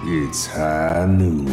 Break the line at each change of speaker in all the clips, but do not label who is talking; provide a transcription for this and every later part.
It's high noon.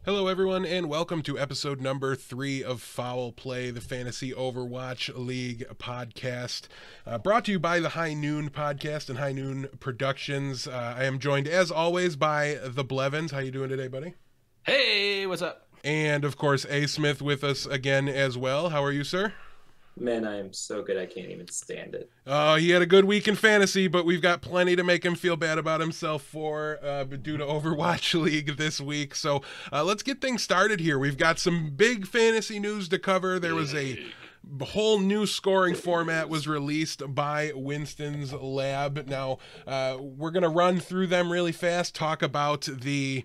Hello everyone, and welcome to episode number 3 of Foul Play, the Fantasy Overwatch League podcast, brought to you by the High Noon podcast and High Noon Productions. I am joined, as always, by the Blevins. How you doing today, buddy?
Hey, what's up?
And, of course, Asmith with us again as well. How are you, sir?
Man, I am so good I can't even stand it.
He had a good week in fantasy, but we've got plenty to make him feel bad about himself for due to Overwatch League this week. So let's get things started here. We've got some big fantasy news to cover. There was a whole new scoring format was released by Winston's Lab. Now, we're going to run through them really fast, talk about the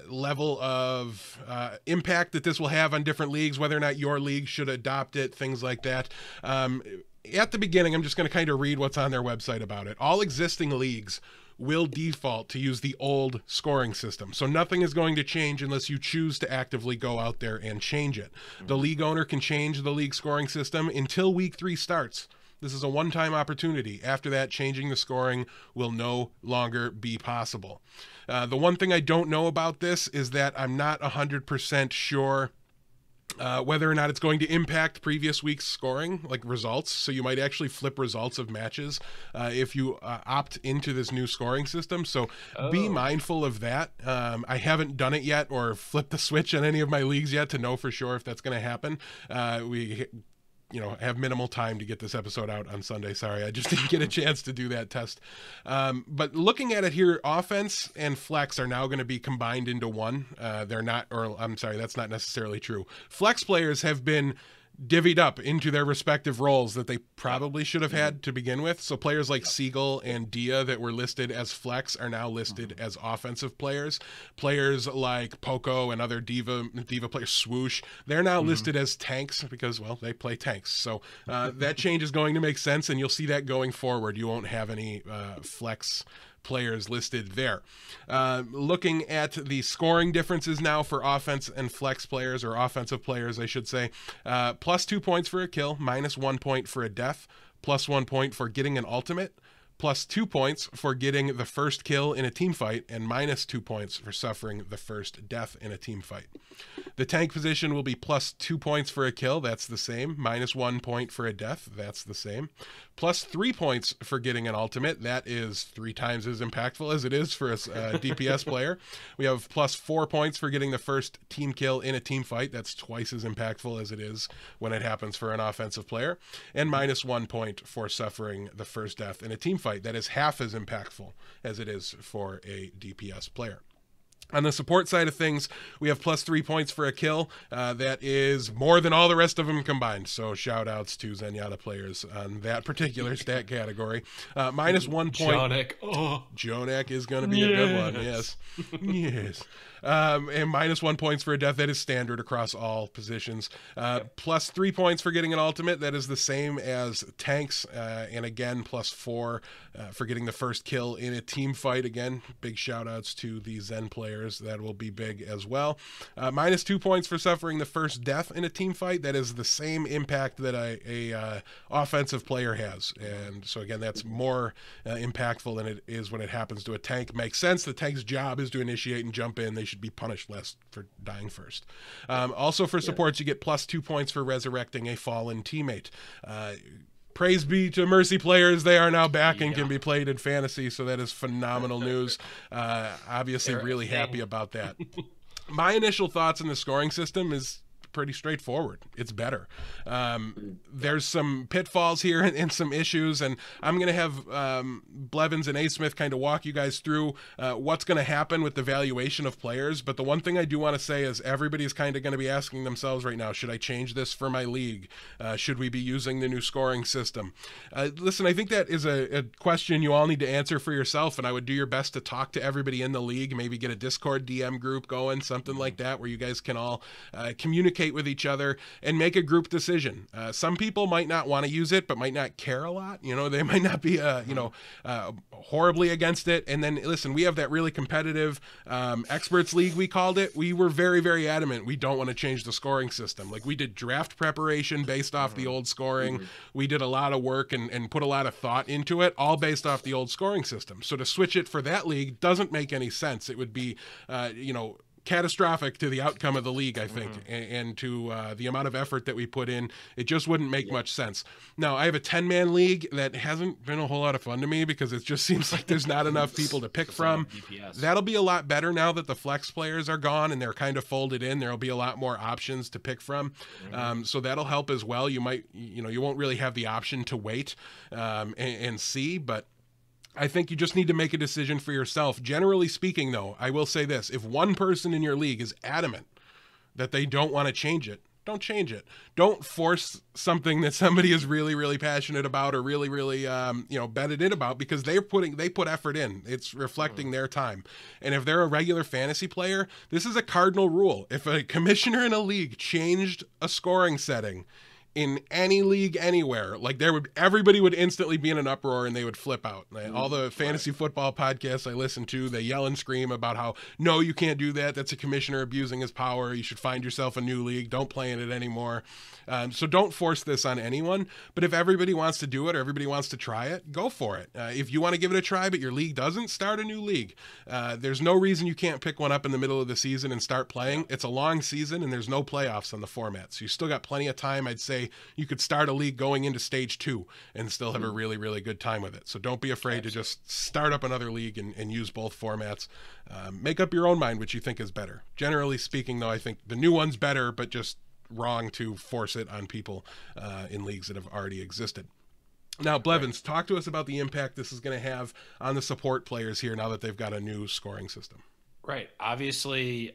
level of impact that this will have on different leagues, whether or not your league should adopt it, things like that. At the beginning, I'm just going to kind of read what's on their website about it. All existing leagues will default to use the old scoring system. So nothing is going to change unless you choose to actively go out there and change it. The league owner can change the league scoring system until week 3 starts. This is a one-time opportunity. After that, changing the scoring will no longer be possible. The one thing I don't know about this is that I'm not 100% sure whether or not it's going to impact previous week's scoring, like results. So you might actually flip results of matches if you opt into this new scoring system. So be mindful of that. I haven't done it yet or flipped the switch on any of my leagues yet to know for sure if that's going to happen. We have minimal time to get this episode out on Sunday. Sorry, I just didn't get a chance to do that test. But looking at it here, offense and flex are now going to be combined into one. They're not, or I'm sorry, that's not necessarily true. Flex players have been divvied up into their respective roles that they probably should have had to begin with. So players like Siegel and Dia that were listed as flex are now listed as offensive players. Players like POCO and other diva players, Swoosh, they're now listed as tanks because, well, they play tanks. So that change is going to make sense, and you'll see that going forward. You won't have any flex players listed there. Looking at the scoring differences now for offense and flex players, or offensive players, I should say, plus 2 points for a kill, minus 1 point for a death, plus 1 point for getting an ultimate, plus 2 points for getting the first kill in a team fight, and minus 2 points for suffering the first death in a team fight. The tank position will be plus 2 points for a kill, that's the same, minus 1 point for a death, that's the same, plus 3 points for getting an ultimate, that is 3 times as impactful as it is for a DPS player. We have plus 4 points for getting the first team kill in a team fight, that's twice as impactful as it is when it happens for an offensive player, and minus 1 point for suffering the first death in a team fight. That is half as impactful as it is for a DPS player. On the support side of things, we have plus 3 points for a kill. That is more than all the rest of them combined. So shout outs to Zenyatta players on that particular stat category. Minus 1 point. Jonak is going to be a good one. Yes. Yes. And minus 1 points for a death. That is standard across all positions. Plus 3 points for getting an ultimate. That is the same as tanks. And again, plus 4 for getting the first kill in a team fight. Again, big shout outs to the Zen players. That will be big as well. Minus 2 points for suffering the first death in a team fight. That is the same impact that a offensive player has. And so again, that's more impactful than it is when it happens to a tank. Makes sense. The tank's job is to initiate and jump in. They should be punished less for dying first. Also for supports, you get plus 2 points for resurrecting a fallen teammate. Praise be to Mercy players. They are now back and can be played in fantasy, so that is phenomenal news. Obviously really happy about that. My initial thoughts on the scoring system is pretty straightforward. It's better. There's some pitfalls here and some issues, and I'm going to have Blevins and Asmith kind of walk you guys through what's going to happen with the valuation of players. But the one thing I do want to say is everybody's kind of going to be asking themselves right now, should I change this for my league? Should we be using the new scoring system? Listen, I think that is a question you all need to answer for yourself, and I would do your best to talk to everybody in the league, maybe get a Discord DM group going, something like that, where you guys can all communicate with each other and make a group decision. Some people might not want to use it, but might not care a lot. You know, they might not be, horribly against it. And then, listen, we have that really competitive experts league, we called it. We were very, very adamant we don't want to change the scoring system. Like, we did draft preparation based off the old scoring. We did a lot of work and put a lot of thought into it, all based off the old scoring system. So to switch it for that league doesn't make any sense. It would be, catastrophic to the outcome of the league, I think, and to the amount of effort that we put in. It just wouldn't make much sense. Now, I have a 10-man league that hasn't been a whole lot of fun to me because it just seems like there's not enough people to pick from.
DPS.
That'll be a lot better now that the flex players are gone and they're kind of folded in. There'll be a lot more options to pick from. So that'll help as well. You might, you won't really have the option to wait and see, but I think you just need to make a decision for yourself. Generally speaking, though, I will say this. If one person in your league is adamant that they don't want to change it, don't change it. Don't force something that somebody is really, really passionate about or really, really, betted in about, because they put effort in. It's reflecting their time. And if they're a regular fantasy player, this is a cardinal rule. If a commissioner in a league changed a scoring setting in any league anywhere, like everybody would instantly be in an uproar and they would flip out. All the fantasy football podcasts I listen to, they yell and scream about how, no, you can't do that. That's a commissioner abusing his power. You should find yourself a new league. Don't play in it anymore. So don't force this on anyone. But if everybody wants to do it or everybody wants to try it, go for it. If you want to give it a try, but your league doesn't, start a new league. There's no reason you can't pick one up in the middle of the season and start playing. It's a long season and there's no playoffs on the format. So you still got plenty of time. I'd say you could start a league going into stage 2 and still have a really, really good time with it. So don't be afraid to just start up another league and use both formats. Make up your own mind which you think is better. Generally speaking, though, I think the new one's better, but just wrong to force it on people in leagues that have already existed. Now, Blevins, talk to us about the impact this is going to have on the support players here now that they've got a new scoring system.
Right. Obviously,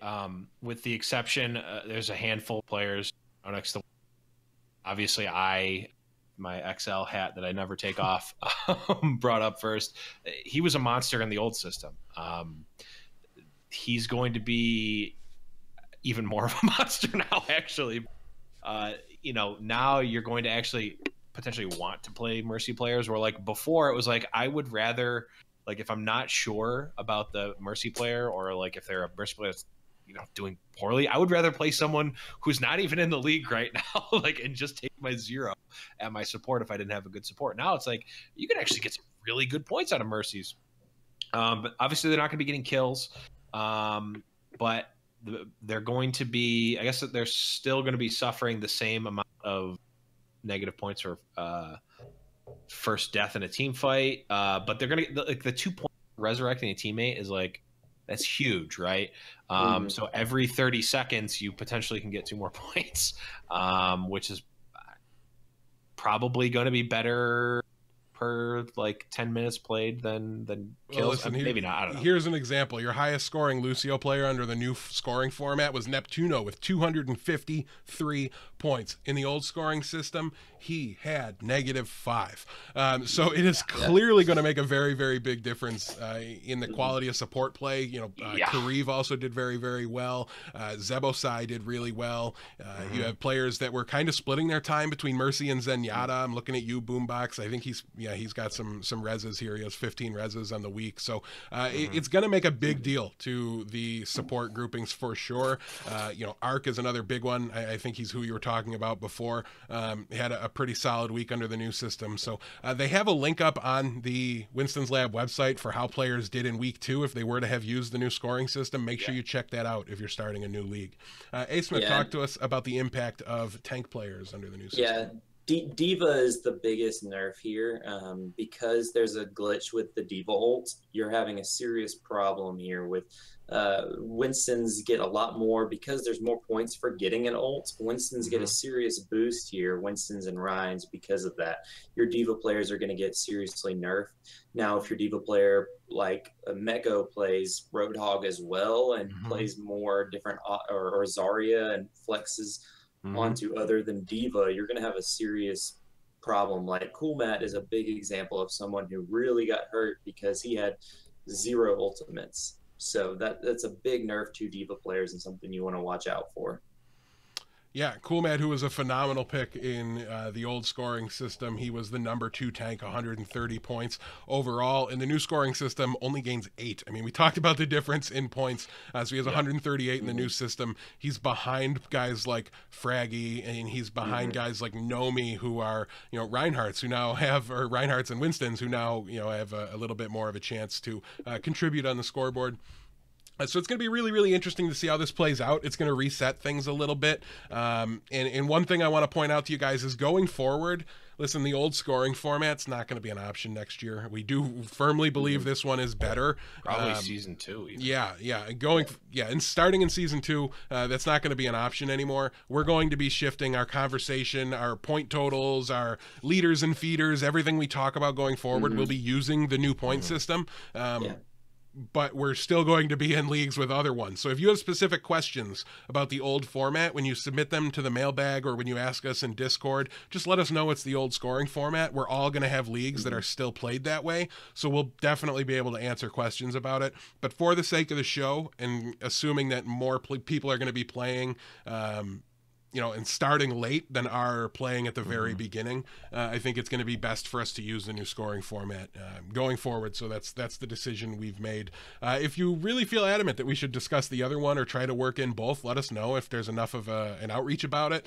with the exception, there's a handful of players next to. Obviously, my XL hat that I never take off, brought up first. He was a monster in the old system. He's going to be even more of a monster now, actually. Now you're going to actually potentially want to play Mercy players, where like before it was like, I would rather, like, if I'm not sure about the Mercy player, or like if they're a Mercy player that's doing poorly, I would rather play someone who's not even in the league right now, and just take my 0 at my support if I didn't have a good support. Now it's like you can actually get some really good points out of Mercies. But obviously they're not going to be getting kills. But they're going to be, I guess that they're still going to be suffering the same amount of negative points for first death in a team fight. But they're going to, like, the 2 points resurrecting a teammate is like, that's huge, right? So every 30 seconds, you potentially can get 2 more points, which is probably going to be better per like 10 minutes played than kills.
Well, listen,
maybe not. I don't know.
Here's an example. Your highest scoring Lucio player under the new scoring format was Neptuno with 253 points. In the old scoring system, he had -5. So it is clearly going to make a very, very big difference in the quality of support play. Kareev also did very, very well. Zebosai did really well. You have players that were kind of splitting their time between Mercy and Zenyatta. I'm looking at you, Boombox. I think he's got some reses here. He has 15 reses on the week. So it's going to make a big deal to the support groupings for sure. Arc is another big one. I think he's who you were talking about before. He had a pretty solid week under the new system. So they have a link up on the Winston's Lab website for how players did in week 2 if they were to have used the new scoring system. Make sure you check that out if you're starting a new league. Asmith, talk to us about the impact of tank players under the new system.
Diva is the biggest nerf here, because there's a glitch with the Diva ult. You're having a serious problem here with Winston's get a lot more because there's more points for getting an ult. Winston's get a serious boost here, Winston's and Ryan's, because of that. Your Diva players are going to get seriously nerfed. Now, if your Diva player like Meko plays Roadhog as well and plays more different or Zarya and flexes onto other than Diva, you're going to have a serious problem. Like Cool Matt is a big example of someone who really got hurt because he had 0 ultimates. So that's a big nerf to Diva players and something you want to watch out for.
Yeah, Cool Matt, who was a phenomenal pick in the old scoring system. He was the number 2 tank, 130 points overall. In the new scoring system, only gains 8. I mean, we talked about the difference in points. So he has 138 in the new system. He's behind guys like Fraggy, and he's behind guys like Nomi, who are, Reinhardts, who now have, or Reinhardts and Winstons, who now, have a little bit more of a chance to contribute on the scoreboard. So it's going to be really, really interesting to see how this plays out. It's going to reset things a little bit. And one thing I want to point out to you guys is going forward, listen, the old scoring format's not going to be an option next year. We do firmly believe this one is better.
Probably season 2 even.
Yeah. And starting in season 2, that's not going to be an option anymore. We're going to be shifting our conversation, our point totals, our leaders and feeders, everything we talk about going forward. We'll be using the new point system. But we're still going to be in leagues with other ones. So if you have specific questions about the old format, when you submit them to the mailbag or when you ask us in Discord, just let us know it's the old scoring format. We're all going to have leagues that are still played that way. So we'll definitely be able to answer questions about it. But for the sake of the show, and assuming that more people are going to be playing, and starting late than are playing at the very beginning, I think it's going to be best for us to use the new scoring format going forward. So that's the decision we've made. If you really feel adamant that we should discuss the other one or try to work in both, let us know if there's enough of an outreach about it.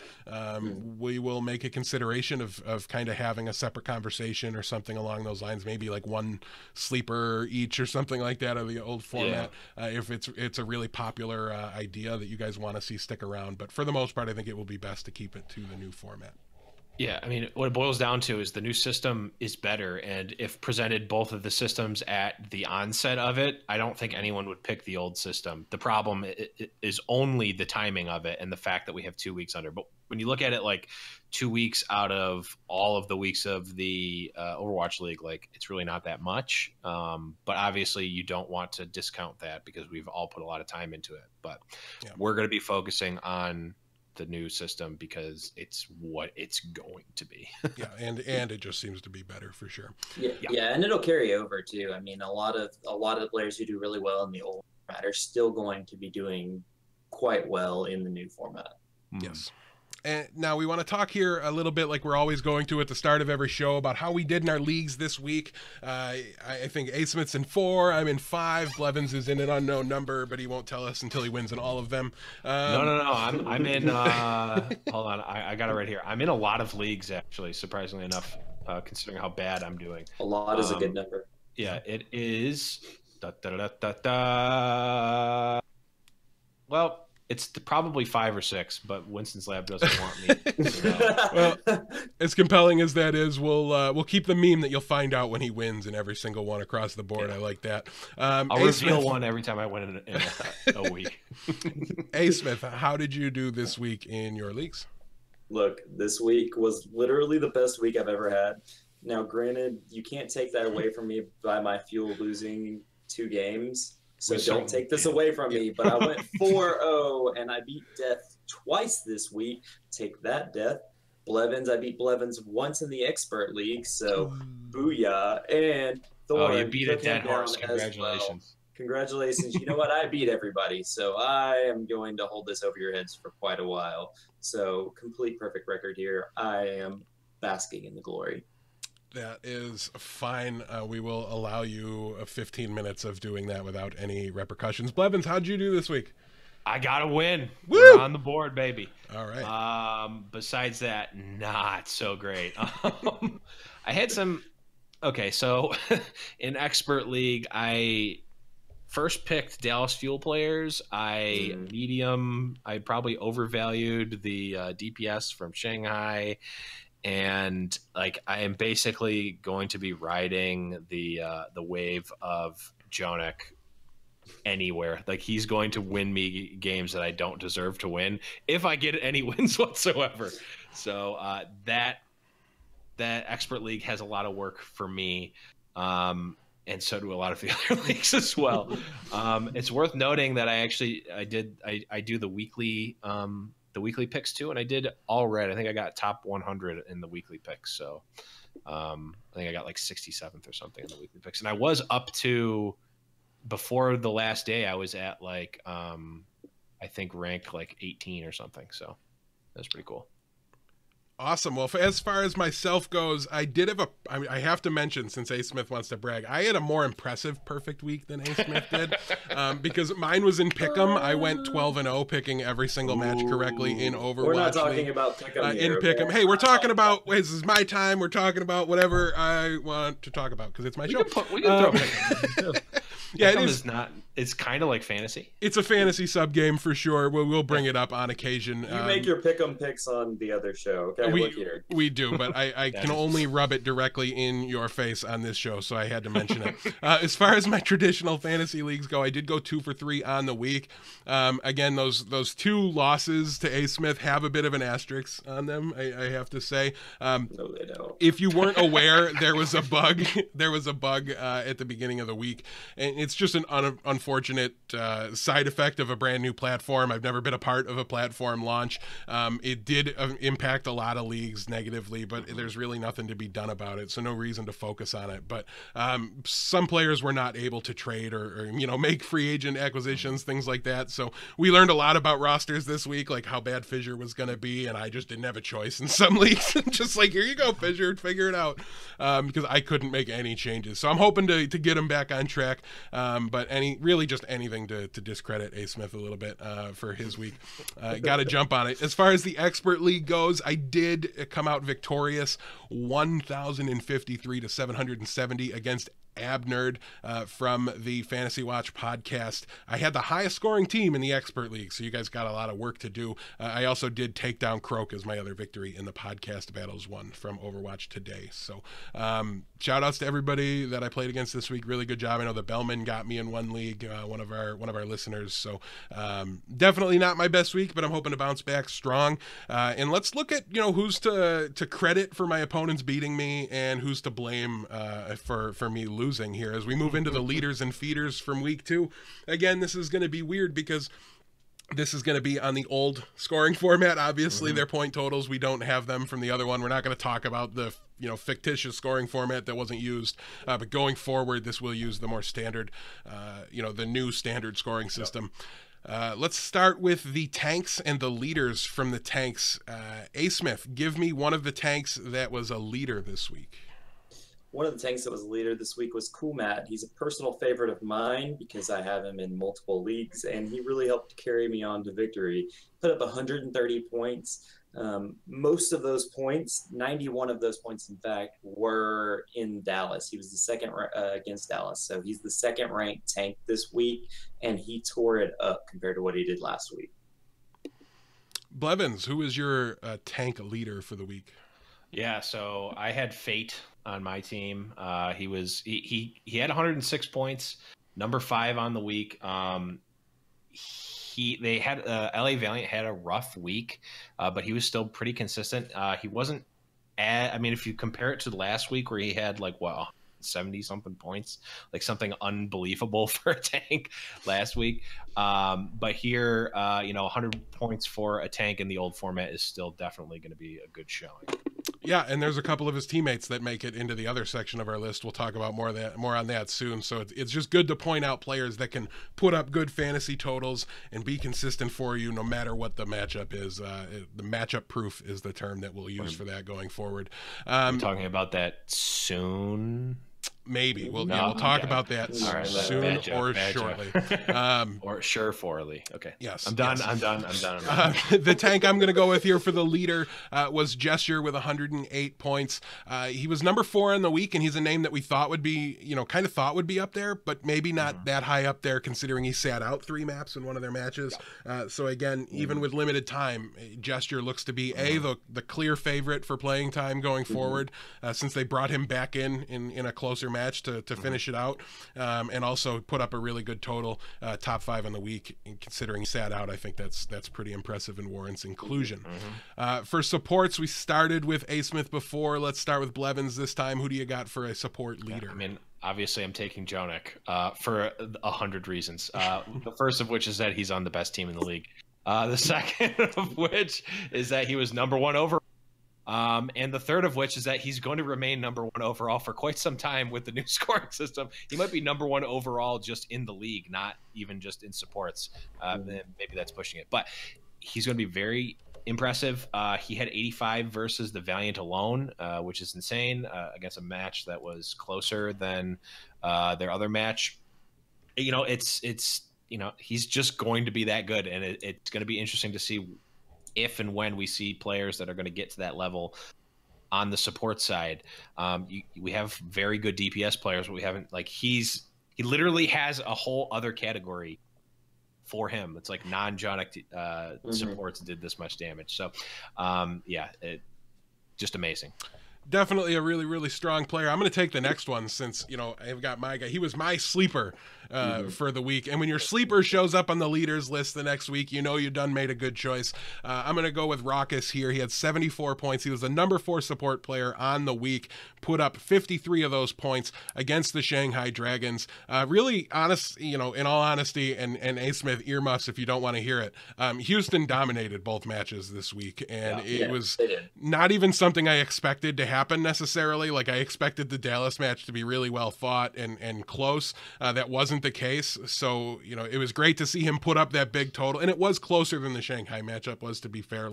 We will make a consideration of kind of having a separate conversation or something along those lines, maybe like one sleeper each or something like that of the old format. If it's a really popular idea that you guys want to see stick around. But for the most part, I think it will be best to keep it to the new format.
Yeah, I mean, what it boils down to is the new system is better, and if presented both of the systems at the onset of it, I don't think anyone would pick the old system. The problem is only the timing of it and the fact that we have 2 weeks under. But when you look at it like 2 weeks out of all of the weeks of the Overwatch League, like it's really not that much. But obviously you don't want to discount that because we've all put a lot of time into it. But we're going to be focusing on the new system because it's what it's going to be.
and it just seems to be better for sure.
Yeah, and it'll carry over too. I mean, a lot of the players who do really well in the old format are still going to be doing quite well in the new format.
Yes. And now we want to talk here a little bit, like we're always going to at the start of every show, about how we did in our leagues this week. I think Asmith's in 4, I'm in 5. Blevins is in an unknown number, but he won't tell us until he wins in all of them.
No. I'm in. Hold on, I got it right here. I'm in a lot of leagues, actually, surprisingly enough, considering how bad I'm doing.
A lot is a good number.
Yeah, it is. Well, it's probably 5 or 6, but Winston's Lab doesn't want me.
Well, as compelling as that is, we'll keep the meme that you'll find out when he wins in every single one across the board. I like that.
I'll reveal one every time I win in a week.
Asmith, how did you do this week in your leagues?
Look, this week was literally the best week I've ever had. Now, granted, you can't take that away from me by my FOWL losing 2 games. So don't take this away from me, but I went 4-0 and I beat Death twice this week. Take that, Death. Blevins, I beat Blevins once in the Expert League, so booyah. And Thor,
you beat a dead horse. Congratulations.
Well. Congratulations. You know what? I beat everybody, so I am going to hold this over your heads for quite a while. So complete perfect record here. I am basking in the glory.
That is fine. We will allow you 15 minutes of doing that without any repercussions. Blevins, how'd you do this week?
I got to win.
Woo!
We're on the board, baby.
All right.
Besides that, not so great. I had some... Okay, so in Expert League, I first picked Dallas FOWL players. I probably overvalued the DPS from Shanghai. and like I am basically going to be riding the wave of Jonik anywhere. Like he's going to win me games that I don't deserve to win if I get any wins whatsoever. So that expert league has a lot of work for me. And so do a lot of the other leagues as well. It's worth noting that I do the weekly picks too, and I did all red. I think I got top 100 in the weekly picks. So I think I got like 67th or something in the weekly picks, and I was up to, before the last day, I was at like I think rank like 18 or something. So that's pretty cool.
Awesome. Well, as far as myself goes, I did have I have to mention, since Asmith wants to brag, I had a more impressive perfect week than Asmith did, because mine was in Pick'em. I went 12-0, picking every single match correctly in Overwatch.
We're not talking about Pick'em
in Pick'em. Hey, we're talking about, this is my time. We're talking about whatever I want to talk about, because it's my show.
We can throw Pick'em.
Yeah,
Pick'em is not. It's kind of like fantasy.
It's a fantasy sub game for sure. We'll bring it up on occasion.
You make your Pick'em picks on the other show. Okay, look here.
We do, but I can only rub it directly in your face on this show, so I had to mention it. As far as my traditional fantasy leagues go, I did go 2 for 3 on the week. Again, those 2 losses to Asmith have a bit of an asterisk on them, I have to say.
No, they don't.
If you weren't aware, there was a bug. There was a bug at the beginning of the week, and it's just an unfortunate side effect of a brand new platform. I've never been a part of a platform launch. It did impact a lot of leagues negatively, but there's really nothing to be done about it, so no reason to focus on it. But some players were not able to trade or make free agent acquisitions, things like that. So we learned a lot about rosters this week, like how bad Fissure was going to be, and I just didn't have a choice in some leagues. Just like, here you go, Fissure, figure it out, because I couldn't make any changes. So I'm hoping to get him back on track, but just anything to discredit Asmith a little bit for his week. Got to jump on it. As far as the expert league goes, I did come out victorious, 1,053 to 770 against Abnerd from the Fantasy Watch podcast. I had the highest scoring team in the expert league, so you guys got a lot of work to do. I also did take down Croak as my other victory in the podcast battles one from Overwatch today. So shout outs to everybody that I played against this week. Really good job. I know the Bellman got me in one league, one of our listeners. So definitely not my best week, but I'm hoping to bounce back strong. And let's look at who's to credit for my opponents beating me and who's to blame for me losing here as we move into the leaders and feeders from week 2. Again, this is going to be weird because this is going to be on the old scoring format. Obviously, their point totals, we don't have them from the other one. We're not going to talk about the fictitious scoring format that wasn't used, but going forward, this will use the more standard, the new standard scoring system. Let's start with the tanks and the leaders from the tanks. Asmith, give me one of the tanks that was a leader this week.
One of the tanks that was a leader this week was Kumat. He's a personal favorite of mine because I have him in multiple leagues, and he really helped carry me on to victory. Put up 130 points. Most of those points, 91 of those points, in fact, were in Dallas. He was the second against Dallas. So he's the second ranked tank this week, and he tore it up compared to what he did last week.
Blevins, who is your tank leader for the week?
Yeah, so I had Fate on my team. He had 106 points, number 5 on the week. LA Valiant had a rough week, but he was still pretty consistent. He wasn't if you compare it to last week where he had 70 something points, like something unbelievable for a tank last week. But here, 100 points for a tank in the old format is still definitely going to be a good showing.
Yeah, and there's a couple of his teammates that make it into the other section of our list. We'll talk about more on that soon. So it's just good to point out players that can put up good fantasy totals and be consistent for you no matter what the matchup is. The matchup proof is the term that we'll use for that going forward.
We're talking about that soon.
Maybe we'll talk about that
right,
soon or shortly.
Or sureforely. Okay.
Yes.
I'm done.
Yes.
I'm done.
The tank I'm going to go with here for the leader was Gesture with 108 points. He was number 4 in the week, and he's a name that we thought would be, kind of thought would be up there, but maybe not that high up there considering he sat out 3 maps in one of their matches. So again, even with limited time, Gesture looks to be the clear favorite for playing time going forward, since they brought him back in a closer match to finish it out, and also put up a really good total, top 5 on the week. And considering he sat out, I think that's pretty impressive and warrants inclusion. For supports, we started with Asmith before. Let's start with Blevins this time. Who do you got for a support leader?
I mean, obviously I'm taking Jonik for 100 reasons. The first of which is that he's on the best team in the league. The second of which is that he was number 1 overall. And the third of which is that he's going to remain number 1 overall for quite some time with the new scoring system. He might be number 1 overall just in the league, not even just in supports. Maybe that's pushing it, but he's going to be very impressive. He had 85 versus the Valiant alone, which is insane, against a match that was closer than their other match. He's just going to be that good, and it's going to be interesting to see if and when we see players that are going to get to that level on the support side. We have very good DPS players, but we haven't, he literally has a whole other category for him. It's like non-Jonik supports did this much damage. So just amazing.
Definitely a really, really strong player. I'm going to take the next one since, I've got my guy. He was my sleeper for the week. And when your sleeper shows up on the leaders list the next week, you done made a good choice. I'm going to go with Raucus here. He had 74 points. He was the number 4 support player on the week, put up 53 of those points against the Shanghai Dragons. Really honest, in all honesty, and Asmith, earmuffs if you don't want to hear it. Houston dominated both matches this week, and it was not even something I expected to happen necessarily. Like, I expected the Dallas match to be really well fought and close. That wasn't the case. So, it was great to see him put up that big total, and it was closer than the Shanghai matchup was, to be fair.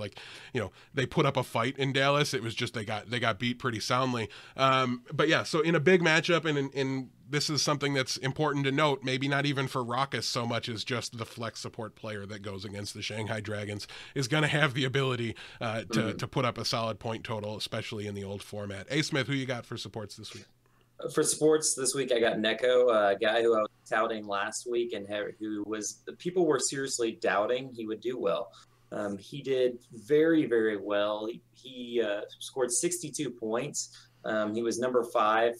They put up a fight in Dallas. It was just they got beat pretty soundly. But yeah, so in a big matchup, and this is something that's important to note, maybe not even for Raucus so much as just the flex support player that goes against the Shanghai Dragons is going to have the ability to put up a solid point total, especially in the old format. Asmith, who you got for supports this week?
For supports this week, I got Neko, a guy who I was touting last week and people were seriously doubting he would do well. He did very, very well. He scored 62 points. He was number 5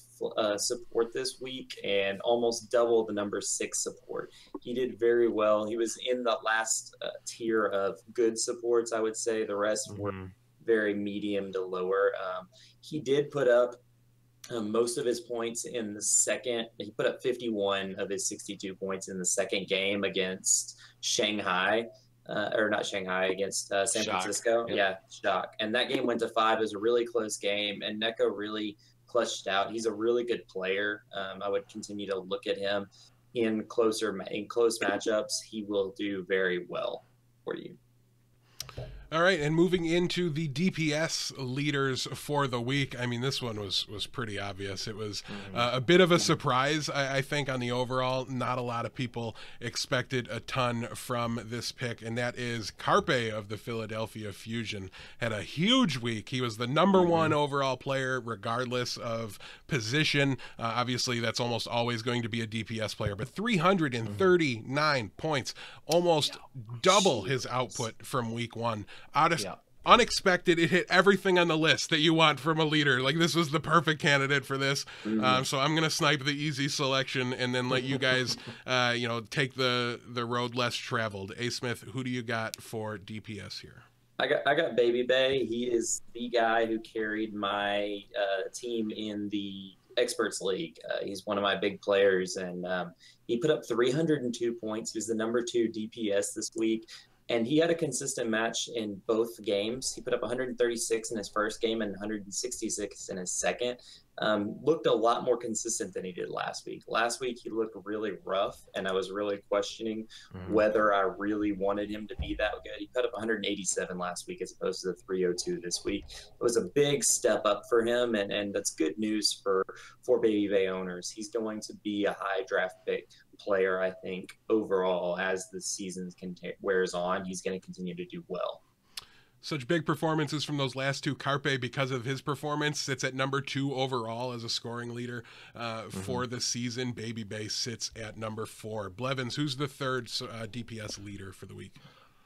support this week and almost double the number 6 support. He did very well. He was in the last tier of good supports, I would say. The rest were very medium to lower. He did put up most of his points in the second. He put up 51 of his 62 points in the second game against Shanghai. Or not Shanghai, against San Francisco.
Yep.
Yeah, Shock. And that game went to 5. It was a really close game, and Neko really clutched out. He's a really good player. I would continue to look at him in close matchups. He will do very well for you.
All right, and moving into the DPS leaders for the week, I mean, this one was pretty obvious. It was a bit of a surprise, I think, on the overall. Not a lot of people expected a ton from this pick, and that is Carpe of the Philadelphia Fusion. Had a huge week. He was the number 1 overall player, regardless of position. Obviously, that's almost always going to be a DPS player, but 339 points, almost double his output from week 1. Unexpected. It hit everything on the list that you want from a leader. Like, this was the perfect candidate for this. So I'm going to snipe the easy selection and then let you guys, take the road less traveled. Asmith, who do you got for DPS here?
I got Baby Bay. He is the guy who carried my team in the Experts League. He's one of my big players, and he put up 302 points. He was the number 2 DPS this week. And he had a consistent match in both games. He put up 136 in his first game and 166 in his second. looked a lot more consistent than he did last week. Last week, he looked really rough, and I was really questioning whether I really wanted him to be that good. He put up 187 last week as opposed to the 302 this week. It was a big step up for him, and that's good news for Baby Bay owners. He's going to be a high draft pick player, I think, overall as the season wears on. He's going to continue to do well.
Such big performances from those last two. Carpe, because of his performance, sits at number 2 overall as a scoring leader for the season. Baby Bay sits at number 4. Blevins, who's the third DPS leader for the week?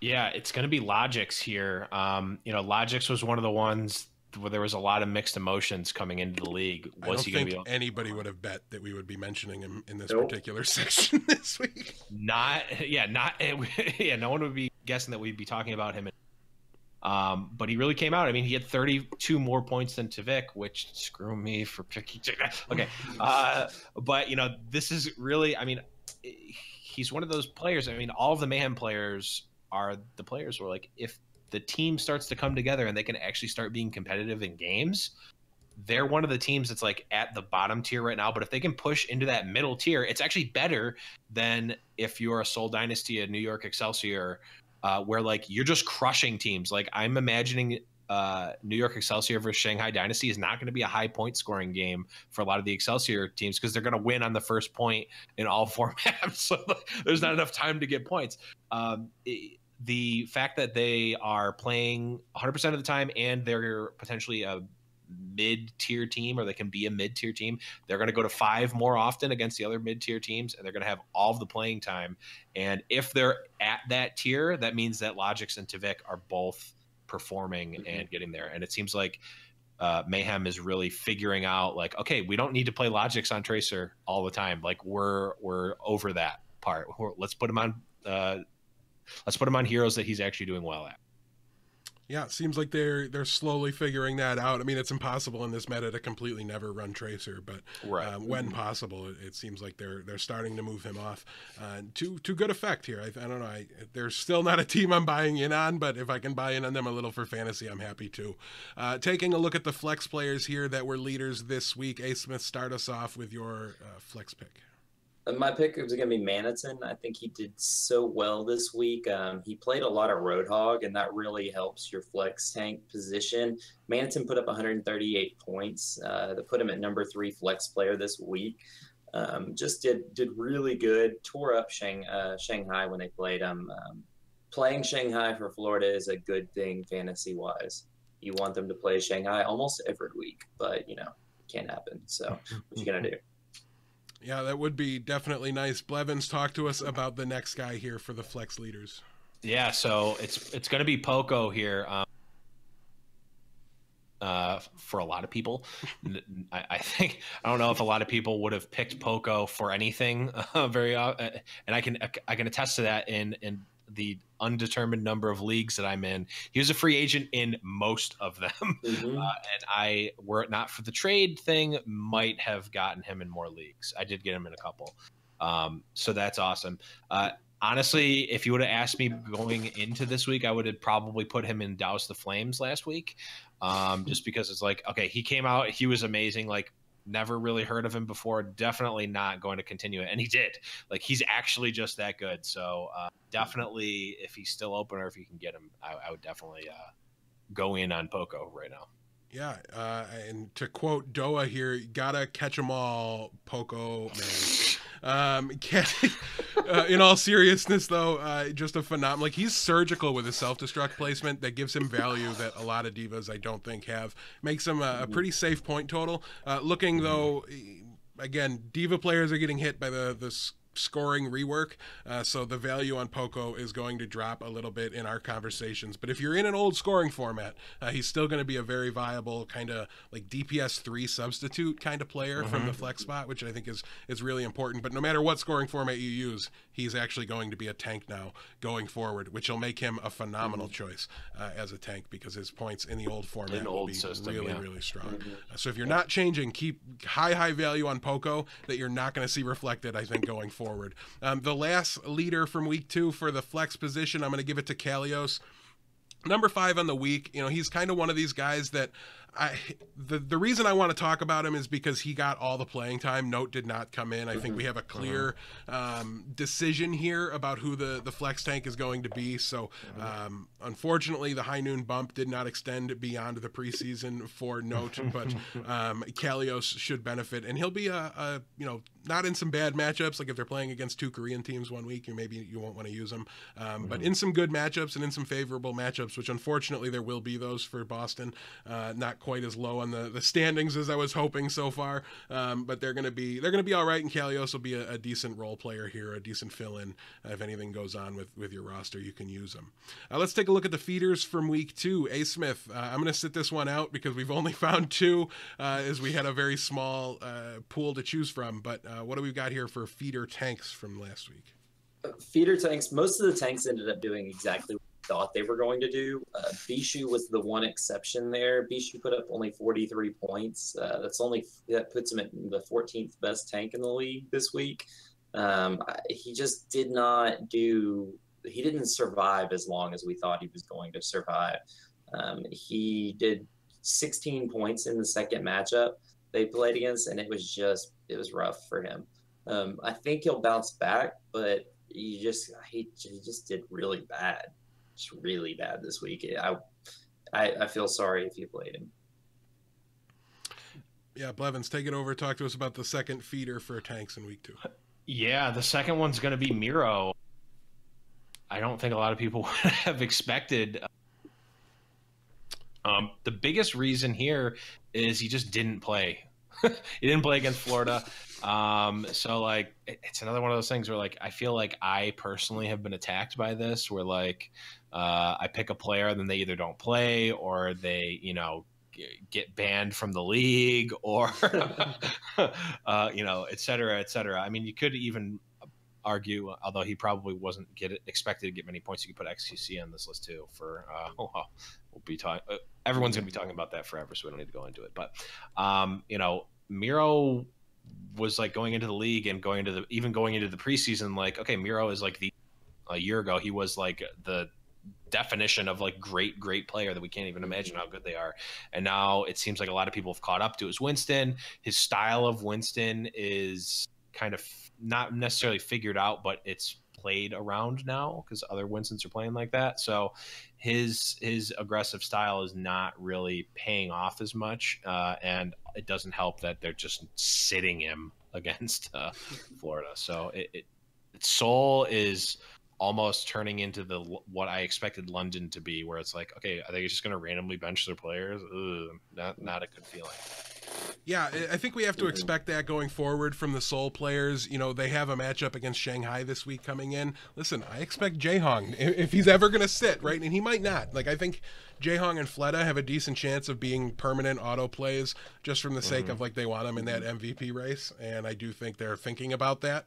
Yeah, it's going to be Logix here. Logix was one of the ones where there was a lot of mixed emotions coming into the league.
I don't think anybody would have bet that we would be mentioning him in this particular section this week.
No one would be guessing that we'd be talking about him. But he really came out. I mean, he had 32 more points than Tvik, which screw me for picking. Okay. But this is really, I mean, he's one of those players. I mean, all of the Mayhem players are the players where, like, if the team starts to come together and they can actually start being competitive in games, they're one of the teams that's like at the bottom tier right now. But if they can push into that middle tier, it's actually better than if you're a Seoul Dynasty, a New York Excelsior, where like you're just crushing teams. Like I'm imagining New York Excelsior versus Shanghai Dynasty is not going to be a high point scoring game for a lot of the Excelsior teams because they're going to win on the first point in all 4 maps. So there's not enough time to get points. The fact that they are playing 100% of the time and they're potentially a mid-tier team, or they can be a mid-tier team, they're going to go to 5 more often against the other mid-tier teams, and they're going to have all of the playing time. And if they're at that tier, that means that Logix and Tvik are both performing and getting there. And it seems like Mayhem is really figuring out, like, okay, we don't need to play Logix on Tracer all the time. Like we're over that part. Let's put him on heroes that he's actually doing well at.
Yeah, it seems like they're slowly figuring that out. I mean, it's impossible in this meta to completely never run Tracer, but when possible, it seems like they're starting to move him off to good effect here. I don't know. There's still not a team I'm buying in on, but if I can buy in on them a little for fantasy, I'm happy to. Taking a look at the flex players here that were leaders this week. Asmith, start us off with your flex pick.
My pick was going to be Maniton. I think he did so well this week. He played a lot of Roadhog, and that really helps your flex tank position. Maniton put up 138 points. That put him at number 3 flex player this week. Just did really good. Tore up Shanghai when they played him. Playing Shanghai for Florida is a good thing fantasy-wise. You want them to play Shanghai almost every week, but, it can't happen. So what you going to do?
Yeah, that would be definitely nice. Blevins, talk to us about the next guy here for the flex leaders.
Yeah, so it's going to be POCO here for a lot of people. I don't know if a lot of people would have picked POCO for anything very often, and I can attest to that in the undetermined number of leagues that I'm in. He was a free agent in most of them. And I, were it not for the trade thing, might have gotten him in more leagues. I did get him in a couple. So that's awesome. Honestly, if you would have asked me going into this week, I would have probably put him in Douse the Flames last week. Just because it's like, okay, he came out, he was amazing. Like, never really heard of him before. Definitely not going to continue it. And he did. Like, he's actually just that good. So definitely, if he's still open or if you can get him, I would definitely go in on POCO right now.
Yeah, and to quote Doa here, gotta catch them all, POCO, man. In all seriousness, though, just a phenomenal. Like, he's surgical with his self-destruct placement that gives him value that a lot of divas I don't think have. Makes him a pretty safe point total. Looking though, again, diva players are getting hit by the scoring rework, so the value on POCO is going to drop a little bit in our conversations. But if you're in an old scoring format, he's still going to be a very viable kind of like DPS 3 substitute kind of player from the flex spot, which I think is really important. But no matter what scoring format you use, he's actually going to be a tank now going forward, which will make him a phenomenal choice as a tank because his points in the old format will be really strong. So if you're not changing, keep high value on POCO that you're not going to see reflected, I think, going forward. The last leader from week 2 for the flex position, I'm going to give it to Kalios. Number 5 on the week. He's kind of one of these guys that the reason I want to talk about him is because he got all the playing time. Note did not come in. I think we have a clear decision here about who the flex tank is going to be. So unfortunately, the high noon bump did not extend beyond the preseason for Note, but Kalios should benefit, and he'll be a not in some bad matchups. Like if they're playing against 2 Korean teams one week, maybe you won't want to use them. But in some good matchups and in some favorable matchups, which unfortunately there will be those for Boston. Not quite as low on the standings as I was hoping so far, but they're gonna be all right. And Kalios will be a decent role player here, a decent fill-in. If anything goes on with your roster, you can use them. Let's take a look at the feeders from week 2. Asmith, I'm gonna sit this one out because we've only found 2, as we had a very small pool to choose from. But what do we got here for feeder tanks from last week?
Feeder tanks, most of the tanks ended up doing exactly what we thought they were going to do. PSHEW was the one exception there. PSHEW put up only 43 points. That puts him at the 14th best tank in the league this week. He just he didn't survive as long as we thought he was going to survive. He did 16 points in the second matchup they played against, and it was rough for him. I think he'll bounce back, but he just did really bad. Just really bad this week. I feel sorry if you played him.
Yeah, Blevins, take it over. Talk to us about the second feeder for tanks in week 2.
Yeah, the second one's going to be Miro. I don't think a lot of people would have expected. The biggest reason here is he just didn't play. He didn't play against Florida. So like, it's another one of those things where like, I feel like I personally have been attacked by this, where like, I pick a player, then they either don't play or they, get banned from the league or, et cetera, et cetera. I mean, you could even argue, although he probably wasn't expected to get many points, you could put XQC on this list too for, we'll be talking, everyone's going to be talking about that forever, so we don't need to go into it. But, Miro was like going into the league and going into the preseason, like, okay, Miro is like a year ago, he was like the definition of like great player that we can't even imagine how good they are. And now it seems like a lot of people have caught up to his Winston. His style of Winston is kind of not necessarily figured out, but it's played around now because other Winstons are playing like that. So his aggressive style is not really paying off as much, and it doesn't help that they're just sitting him against Florida. So Seoul is almost turning into what I expected London to be, where it's like, okay, are they just going to randomly bench their players? Ugh, not a good feeling.
Yeah, I think we have to expect that going forward from the Seoul players. They have a matchup against Shanghai this week coming in. Listen, I expect Jaehong, if he's ever going to sit, right? And he might not. Like, I think Jaehong and Fleta have a decent chance of being permanent auto plays just from the sake of, like, they want him in that MVP race. And I do think they're thinking about that.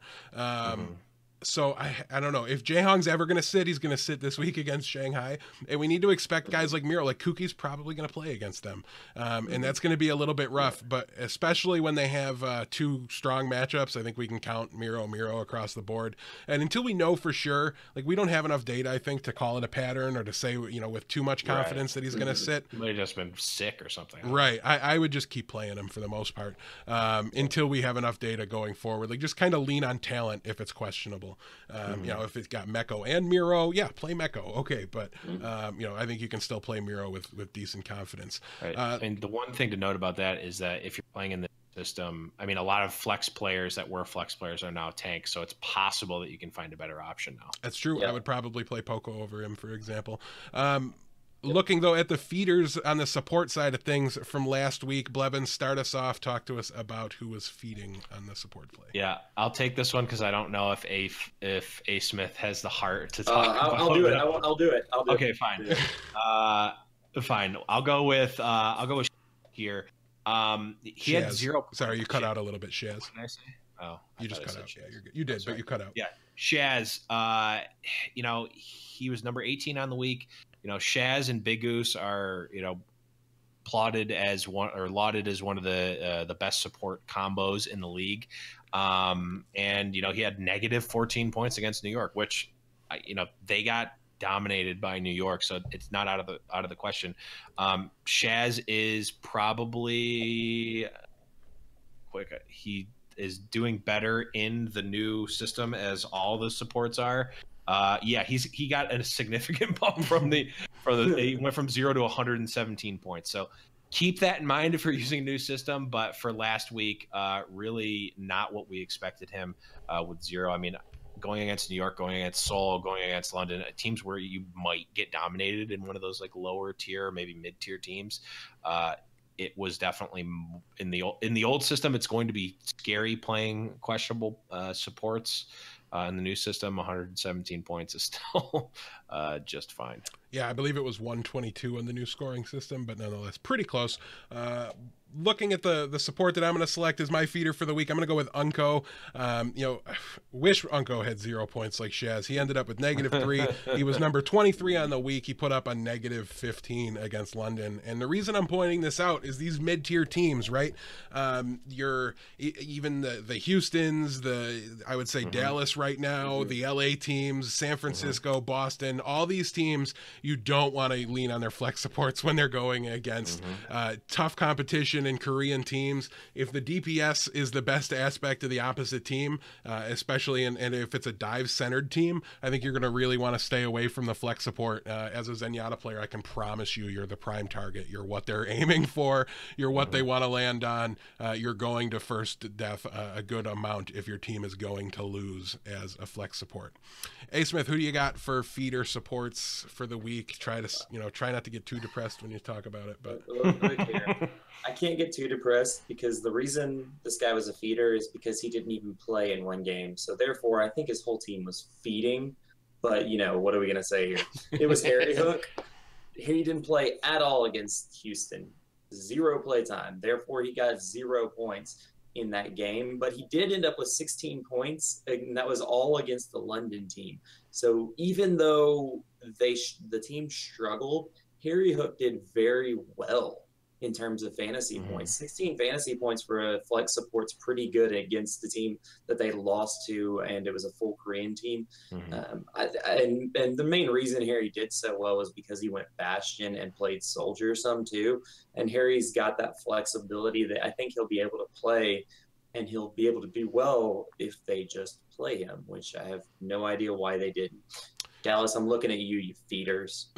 So I don't know if Jaehong's ever going to sit. He's going to sit this week against Shanghai, and we need to expect guys like Miro, like Kuki's probably going to play against them, and that's going to be a little bit rough. But especially when they have 2 strong matchups, I think we can count Miro across the board. And until we know for sure, like we don't have enough data, I think, to call it a pattern or to say with too much confidence that he's going to sit.
He might have just been sick or something.
Right. I would just keep playing him for the most part until we have enough data going forward. Like just kind of lean on talent if it's questionable. If it's got Meko and Miro, yeah, play Meko. Okay, but I think you can still play Miro with decent confidence.
Right. And the one thing to note about that is that if you're playing in the system, I mean, a lot of flex players that were flex players are now tanks, so it's possible that you can find a better option now.
That's true. Yeah. I would probably play POCO over him, for example. Looking, though, at the feeders on the support side of things from last week, Blevins, start us off. Talk to us about who was feeding on the support play.
Yeah, I'll take this one because I don't know if Asmith has the heart to talk about
I'll do it. I'll do it.
Okay, fine. Fine. I'll go with here. He had 0 points.
Sorry, you cut out a little bit, Shaz.
What did I say? Oh,
you just cut out. Shaz. Yeah, you're good. You did, but you cut out.
Yeah, Shaz. He was number 18 on the week. Shaz and Big Goose are, lauded as one of the best support combos in the league. And he had negative 14 points against New York, which, they got dominated by New York, so it's not out of the question. Shaz is probably quick. He is doing better in the new system as all the supports are. Yeah, he got a significant bump he went from 0 to 117 points. So keep that in mind if you're using a new system. But for last week, really not what we expected him with 0. I mean, going against New York, going against Seoul, going against London, teams where you might get dominated in one of those like lower tier, maybe mid tier teams. It was definitely in the old system. It's going to be scary playing questionable supports. In the new system, 117 points is still just fine.
Yeah, I believe it was 122 in the new scoring system, but nonetheless, pretty close. Looking at the support that I'm going to select as my feeder for the week, I'm going to go with Unco. Wish Unco had 0 points like Shaz. He ended up with -3. He was number 23 on the week. He put up a -15 against London. And the reason I'm pointing this out is these mid-tier teams, right? Even the Houstons, I would say Dallas right now, the LA teams, San Francisco, Boston, all these teams, you don't want to lean on their flex supports when they're going against tough competition in Korean teams. If the DPS is the best aspect of the opposite team, especially and if it's a dive-centered team, I think you're going to really want to stay away from the flex support. As a Zenyatta player, I can promise you're the prime target. You're what they're aiming for. You're what they want to land on. You're going to first def a good amount if your team is going to lose as a flex support. Asmith, who do you got for feeder supports for the week? Try not to get too depressed when you talk about it. But
look here. I can't get too depressed because the reason this guy was a feeder is because he didn't even play in one game. So therefore, I think his whole team was feeding. But, what are we going to say here? It was Harry Hook. He didn't play at all against Houston. 0 play time. Therefore, he got 0 points in that game. But he did end up with 16 points, and that was all against the London team. So even though the team struggled, Harry Hook did very well in terms of fantasy points. 16 fantasy points for a flex support's pretty good against the team that they lost to, and it was a full Korean team. And the main reason Harry did so well was because he went Bastion and played Soldier some too. And Harry's got that flexibility that I think he'll be able to play, and he'll be able to do well if they just play him, which I have no idea why they didn't. Dallas, I'm looking at you feeders.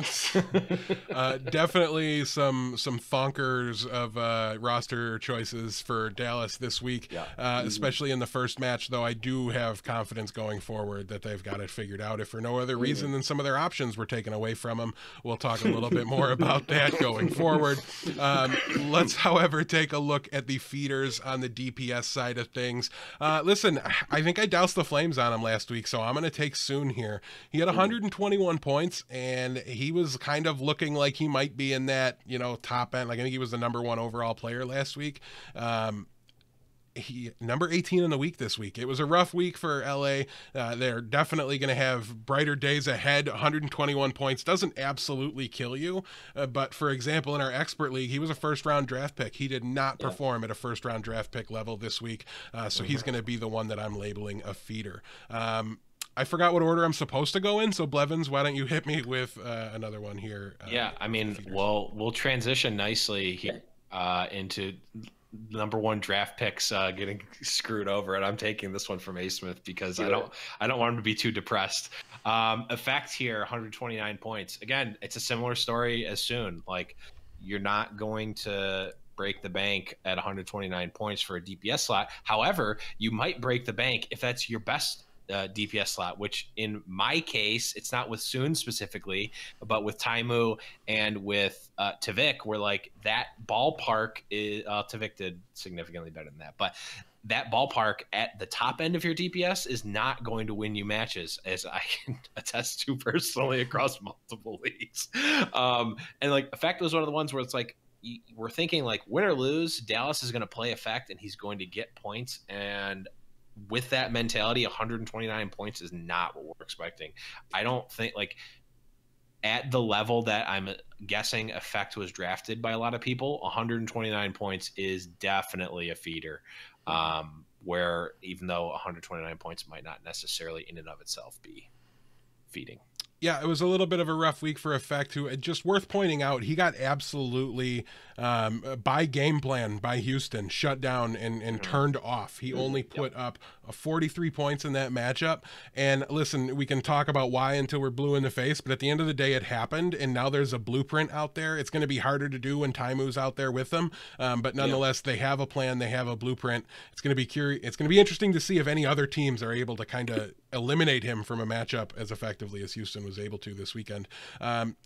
Definitely some thonkers of roster choices for Dallas this week, especially in the first match, though I do have confidence going forward that they've got it figured out, if for no other reason than some of their options were taken away from them. We'll talk a little bit more about that going forward. Let's, however, take a look at the feeders on the DPS side of things. Listen, I think I doused the flames on him last week, so I'm going to take Soon here. He had 121 points, and he was kind of looking like he might be in that, top end. Like, I think he was the #1 overall player last week. He number 18 in the week this week. It was a rough week for LA. They're definitely going to have brighter days ahead. 121 points doesn't absolutely kill you, but for example, in our expert league, he was a first-round draft pick. He did not perform at a first-round draft pick level this week, so he's going to be the one that I'm labeling a feeder. I forgot what order I'm supposed to go in, so Blevins, why don't you hit me with another one here?
I mean, we'll transition nicely here into #1 draft picks getting screwed over, and I'm taking this one from Asmith because I don't want him to be too depressed. Effect here, 129 points. Again, it's a similar story as Soon. Like, you're not going to break the bank at 129 points for a DPS slot. However, you might break the bank if that's your best DPS slot, which in my case, it's not with Soon specifically, but with Taimu and with Tavik, where like that ballpark is Tavik did significantly better than that, but that ballpark at the top end of your DPS is not going to win you matches, as I can attest to personally across multiple leagues. And like Effect was one of the ones where it's like, we're thinking like win or lose, Dallas is going to play Effect and he's going to get points, and with that mentality, 129 points is not what we're expecting. I don't think, like, at the level that I'm guessing Effect was drafted by a lot of people, 129 points is definitely a feeder, where even though 129 points might not necessarily in and of itself be feeding.
Yeah, it was a little bit of a rough week for Effect, who, just worth pointing out, he got absolutely, by game plan by Houston, shut down and turned off. He only put up 43 points in that matchup. And listen, we can talk about why until we're blue in the face, but at the end of the day, it happened, and now there's a blueprint out there. It's going to be harder to do when Taimu's out there with them, but nonetheless, they have a plan, they have a blueprint. It's going to be it's going to be interesting to see if any other teams are able to kind of eliminate him from a matchup as effectively as Houston was able to this weekend.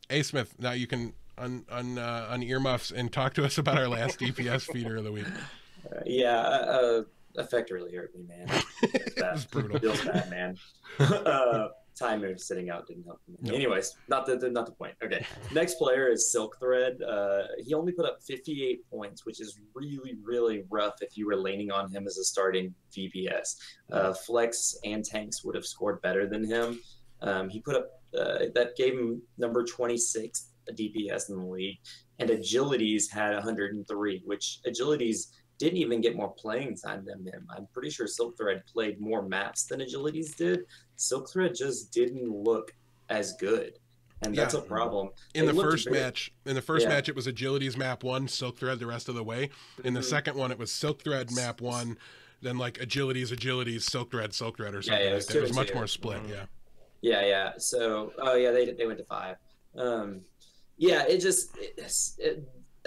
Asmith, now you can on earmuffs and talk to us about our last DPS feeder of the week.
Effect really hurt me, man.
It was brutal.
Feels bad, man. Time move sitting out didn't help me.
Nope.
Anyways, not the point. Okay, next player is Silk Thread. He only put up 58 points, which is really, really rough if you were leaning on him as a starting DPS. Flex and tanks would have scored better than him. He put up that gave him number 26 DPS in the league, and Agilities had 103, which Agilities didn't even get more playing time than him. I'm pretty sure Silk Thread played more maps than Agilities did. Silk Thread just didn't look as good, and that's a problem.
In the first match, it was Agilities map 1, Silk Thread the rest of the way. In the second one, it was Silk Thread map 1, then like Agilities, Silk Thread, or something like that. It was much more split.
Yeah. So, they went to 5.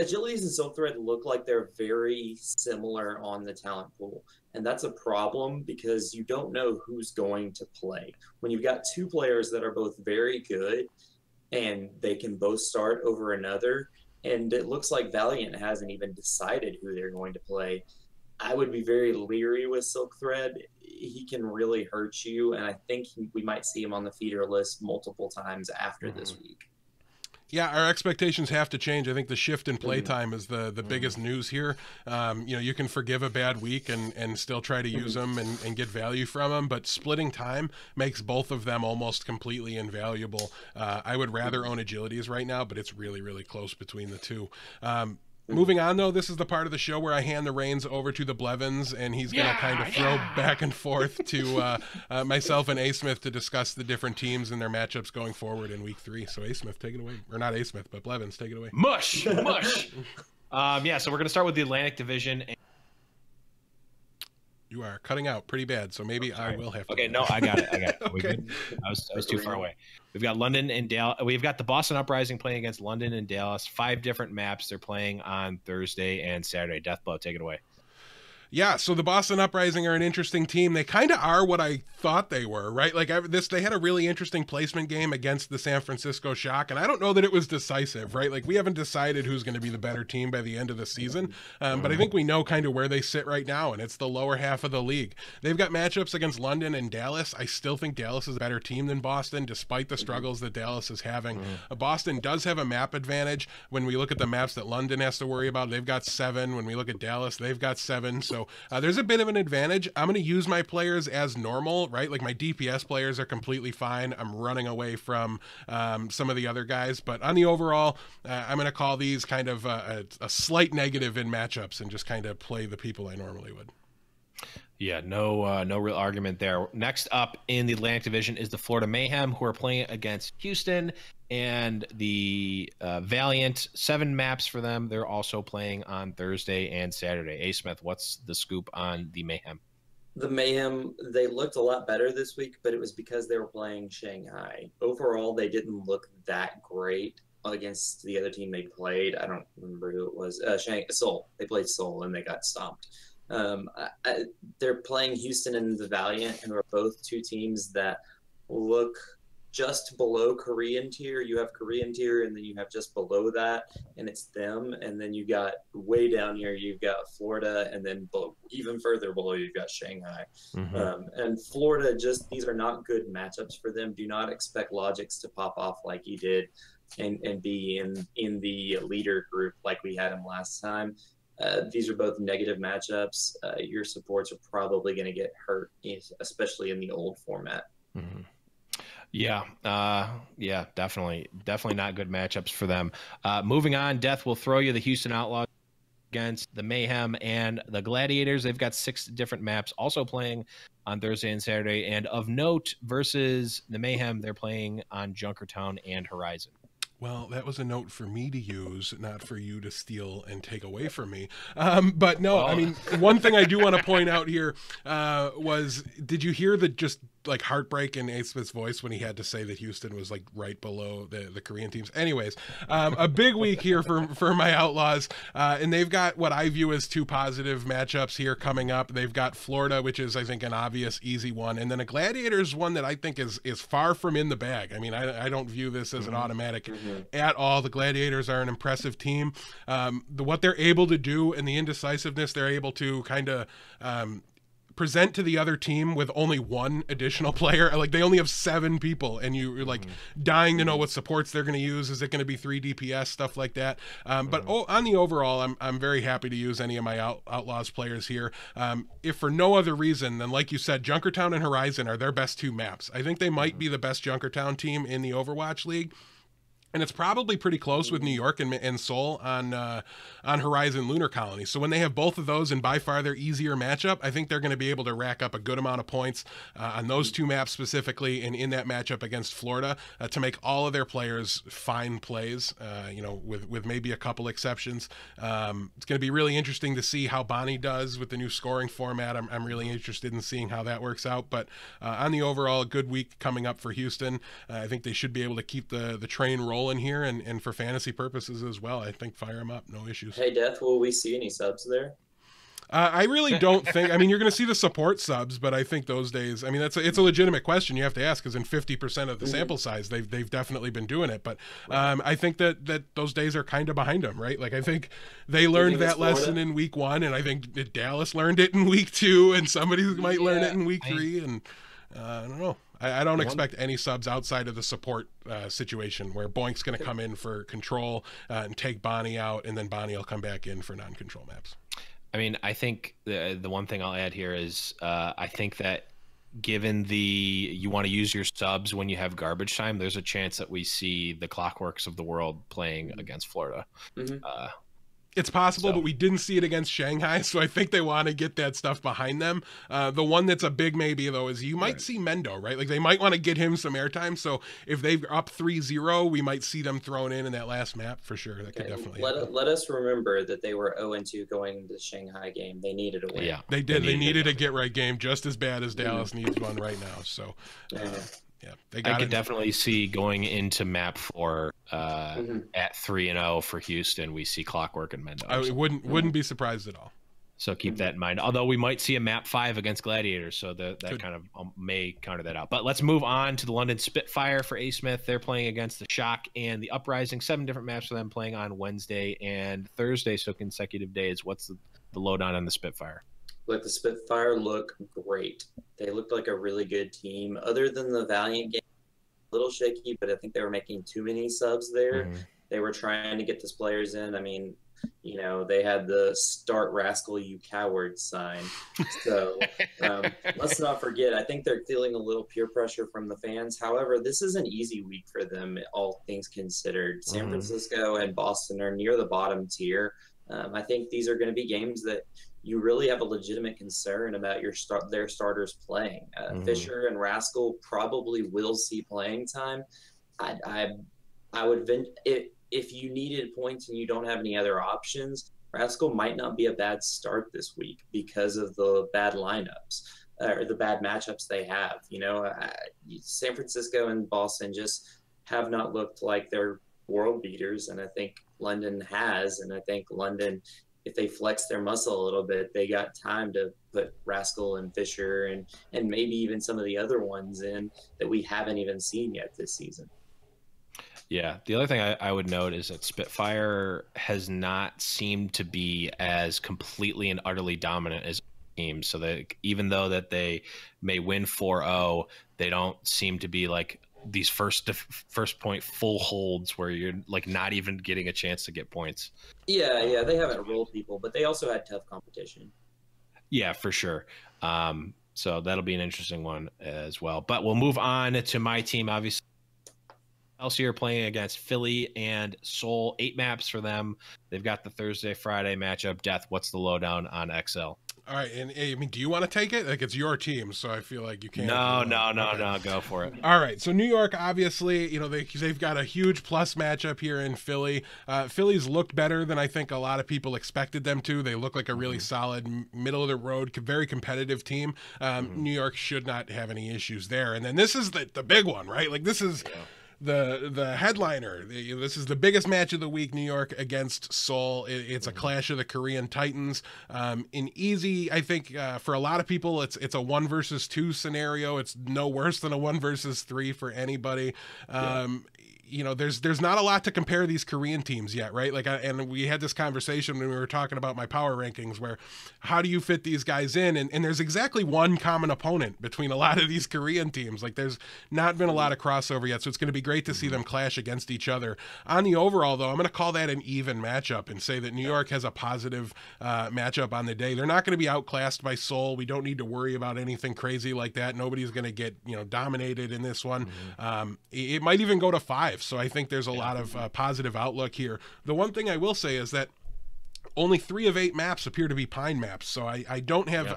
Agilities and Silk Thread look like they're very similar on the talent pool. And that's a problem because you don't know who's going to play. When you've got two players that are both very good and they can both start over another, and it looks like Valiant hasn't even decided who they're going to play, I would be very leery with Silk Thread. He can really hurt you, and I think we might see him on the feeder list multiple times after this week.
Yeah, our expectations have to change. I think the shift in playtime is the biggest news here. You can forgive a bad week and still try to use them and get value from them, but splitting time makes both of them almost completely invaluable. I would rather own Agilities right now, but it's really, really close between the two. Moving on, though, this is the part of the show where I hand the reins over to the Blevins, and he's going to kind of throw back and forth to myself and Asmith to discuss the different teams and their matchups going forward in week 3. So, Asmith, take it away. Or not Asmith, but Blevins, take it away.
Mush! So we're going to start with the Atlantic Division.
You are cutting out pretty bad, so maybe I will have to.
Okay, no, I got it.
Okay.
I was too far away. We've got London and Dallas. We've got the Boston Uprising playing against London and Dallas. 5 different maps they're playing on Thursday and Saturday. DeathBlow, take it away.
Yeah, so the Boston Uprising are an interesting team. They kind of are what I thought they were, right? Like they had a really interesting placement game against the San Francisco Shock, and I don't know that it was decisive, right? Like we haven't decided who's going to be the better team by the end of the season, but I think we know kind of where they sit right now, and it's the lower half of the league. They've got matchups against London and Dallas. I still think Dallas is a better team than Boston, despite the struggles that Dallas is having. Boston does have a map advantage. When we look at the maps that London has to worry about, they've got 7. When we look at Dallas, they've got 7. So there's a bit of an advantage. I'm going to use my players as normal, right? Like my DPS players are completely fine. I'm running away from some of the other guys, but on the overall, I'm going to call these kind of a slight negative in matchups and just kind of play the people I normally would.
Yeah, no real argument there. Next up in the Atlantic Division is the Florida Mayhem, who are playing against Houston, and the Valiant. 7 maps for them. They're also playing on Thursday and Saturday. Asmith, what's the scoop on the Mayhem?
The Mayhem, they looked a lot better this week, but it was because they were playing Shanghai. Overall, they didn't look that great against the other team they played. I don't remember who it was. Seoul. They played Seoul, and they got stomped. They're playing Houston and the Valiant, who are both 2 teams that look just below Korean tier. You have Korean tier, and then you have just below that, and it's them. And then you got way down here, you've got Florida, and then even further below, you've got Shanghai. And Florida, these are not good matchups for them. Do not expect Logix to pop off like he did and be in the leader group like we had him last time. These are both negative matchups. Your supports are probably going to get hurt, especially in the old format.
Yeah, definitely not good matchups for them. Moving on, Death will throw you the Houston Outlaws. against the Mayhem and the Gladiators. They've got 6 different maps also playing on Thursday and Saturday. And of note, versus the Mayhem, they're playing on Junkertown and Horizon.
Well, that was a note for me to use, not for you to steal and take away from me. But no, I mean, one thing I do want to point out here was, did you hear the just like heartbreak in Asmith's voice when he had to say that Houston was like right below the Korean teams? Anyways, a big week here for my Outlaws, and they've got what I view as 2 positive matchups here coming up. They've got Florida, which is I think an obvious easy one, and then a Gladiators one that I think is far from in the bag. I mean, I don't view this as an automatic at all. The Gladiators are an impressive team. What they're able to do and the indecisiveness they're able to kind of present to the other team with only 1 additional player. Like, they only have 7 people, and you're like dying to know what supports they're going to use. Is it going to be 3 DPS, stuff like that? But on the overall, I'm very happy to use any of my Outlaws players here. If for no other reason than, like you said, Junkertown and Horizon are their best 2 maps. I think they might be the best Junkertown team in the Overwatch League. And it's probably pretty close with New York and Seoul on Horizon Lunar Colony. So when they have both of those, and by far their easier matchup, I think they're going to be able to rack up a good amount of points on those 2 maps specifically, and in that matchup against Florida to make all of their players fine plays. With maybe a couple exceptions. It's going to be really interesting to see how Bonnie does with the new scoring format. I'm really interested in seeing how that works out. But on the overall, a good week coming up for Houston. I think they should be able to keep the train rolling in here, and for fantasy purposes as well. I think fire them up, no issues.
Hey, Death, will we see any subs there?
I really don't think. I mean, you're going to see the support subs, but I think those days. I mean, it's a legitimate question you have to ask, because in 50% of the sample size, they've definitely been doing it. But I think that those days are kind of behind them, right? Like, I think they learned that lesson in week 1, and I think that Dallas learned it in week 2, and somebody might learn it in week 3, and I don't know. I don't expect any subs outside of the support situation, where Boink's going to come in for control and take Bonnie out, and then Bonnie will come back in for non-control maps.
I mean, I think the one thing I'll add here is I think that given you want to use your subs when you have garbage time, there's a chance that we see the Clockworks of the world playing against Florida.
It's possible, but we didn't see it against Shanghai, so I think they want to get that stuff behind them. The one that's a big maybe, though, is you might see Mendo, right? Like, they might want to get him some airtime, so if they're up 3-0, we might see them thrown in that last map for sure. That could definitely happen.
Let us remember that they were 0-2 going into the Shanghai game. They needed a win.
Yeah, they did. They needed a get-right game just as bad as Dallas needs one right now, so... Yeah,
I could definitely see going into map 4 at 3-0 for Houston. We see Clockwork and Mendo.
I wouldn't be surprised at all.
So keep that in mind. Although we might see a map 5 against Gladiators, so that kind of may counter that out. But let's move on to the London Spitfire for Asmith. They're playing against the Shock and the Uprising. 7 different maps for them, playing on Wednesday and Thursday, so consecutive days. What's the lowdown on the Spitfire?
Look, the Spitfire look great. They looked like a really good team. Other than the Valiant game, a little shaky, but I think they were making too many subs there. They were trying to get those players in. I mean, they had the "Start Rascal, you coward" sign. So let's not forget, I think they're feeling a little peer pressure from the fans. However, this is an easy week for them, all things considered. San Francisco and Boston are near the bottom tier. I think these are going to be games that you really have a legitimate concern about their starters playing. Fisher and Rascal probably will see playing time. I would if you needed points and you don't have any other options, Rascal might not be a bad start this week because of the bad lineups or the bad matchups they have. San Francisco and Boston just have not looked like they're world beaters, and I think London has. And I think London, if they flex their muscle a little bit, they got time to put Rascal and Fisher and maybe even some of the other ones in that we haven't even seen yet this season.
Yeah, the other thing I would note is that Spitfire has not seemed to be as completely and utterly dominant as teams. So that even though that they may win 4-0, they don't seem to be like these first point full holds where you're like not even getting a chance to get points.
Yeah, they haven't rolled people, but they also had tough competition.
Yeah, for sure. So that'll be an interesting one as well. But we'll move on to my team, obviously. Excelsior playing against Philly and Seoul. 8 maps for them. They've got the Thursday, Friday matchup. Death, what's the lowdown on XL?
All right, and I mean, do you want to take it? Like, it's your team, so I feel like you can't.
No, go for it.
All right, so New York, obviously, you know, they've got a huge plus matchup here in Philly. Philly's looked better than I think a lot of people expected them to. They look like a really solid, middle of the road, very competitive team. New York should not have any issues there. And then this is the big one, right? Like, this is. Yeah. The headliner. This is the biggest match of the week. New York against Seoul. It's a clash of the Korean Titans. In easy, I think for a lot of people, it's a 1 versus 2 scenario. It's no worse than a 1 versus 3 for anybody. You know, there's not a lot to compare these Korean teams yet, right? Like, and we had this conversation when we were talking about my power rankings, where how do you fit these guys in? And there's exactly one common opponent between a lot of these Korean teams. Like, there's not been a lot of crossover yet, so it's going to be great to see them clash against each other. On the overall, though, I'm going to call that an even matchup and say that New York has a positive matchup on the day. They're not going to be outclassed by Seoul. We don't need to worry about anything crazy like that. Nobody's going to get, you know, dominated in this one. It might even go to 5. So I think there's a lot of positive outlook here. The one thing I will say is that only 3 of 8 maps appear to be Pine maps, so I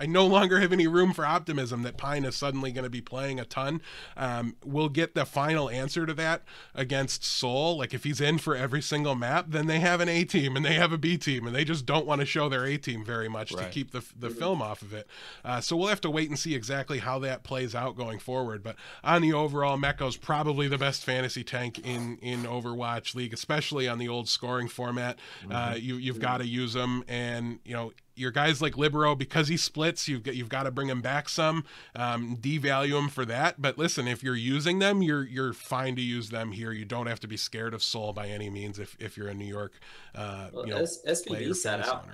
no longer have any room for optimism that Pine is suddenly going to be playing a ton. We'll get the final answer to that against Seoul. Like, if he's in for every single map, then they have an A team and they have a B team, and they just don't want to show their A team very much to keep the film off of it. So we'll have to wait and see exactly how that plays out going forward. But on the overall, Mecco's probably the best fantasy tank in Overwatch League, especially on the old scoring format. You've got to use them, and you know, your guys like Libero, because he splits, you've got to bring him back some, devalue him for that. But listen, if you're using them, you're fine to use them here. You don't have to be scared of Seoul by any means if you're a New York
SPB sat out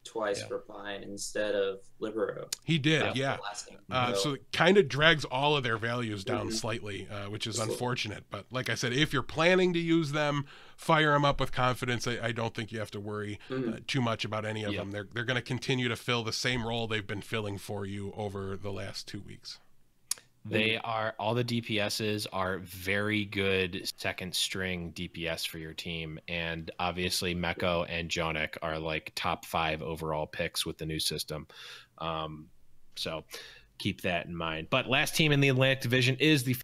twice for Pine instead of Libero.
He did, yeah. So it kind of drags all of their values down slightly, which is unfortunate. But like I said, if you're planning to use them, fire them up with confidence. I don't think you have to worry too much about any of them. They're going to continue to fill the same role they've been filling for you over the last 2 weeks.
They are, all the DPSs are very good second string DPS for your team. And obviously Mecco and Jonik are like top 5 overall picks with the new system. So keep that in mind. But last team in the Atlantic Division is the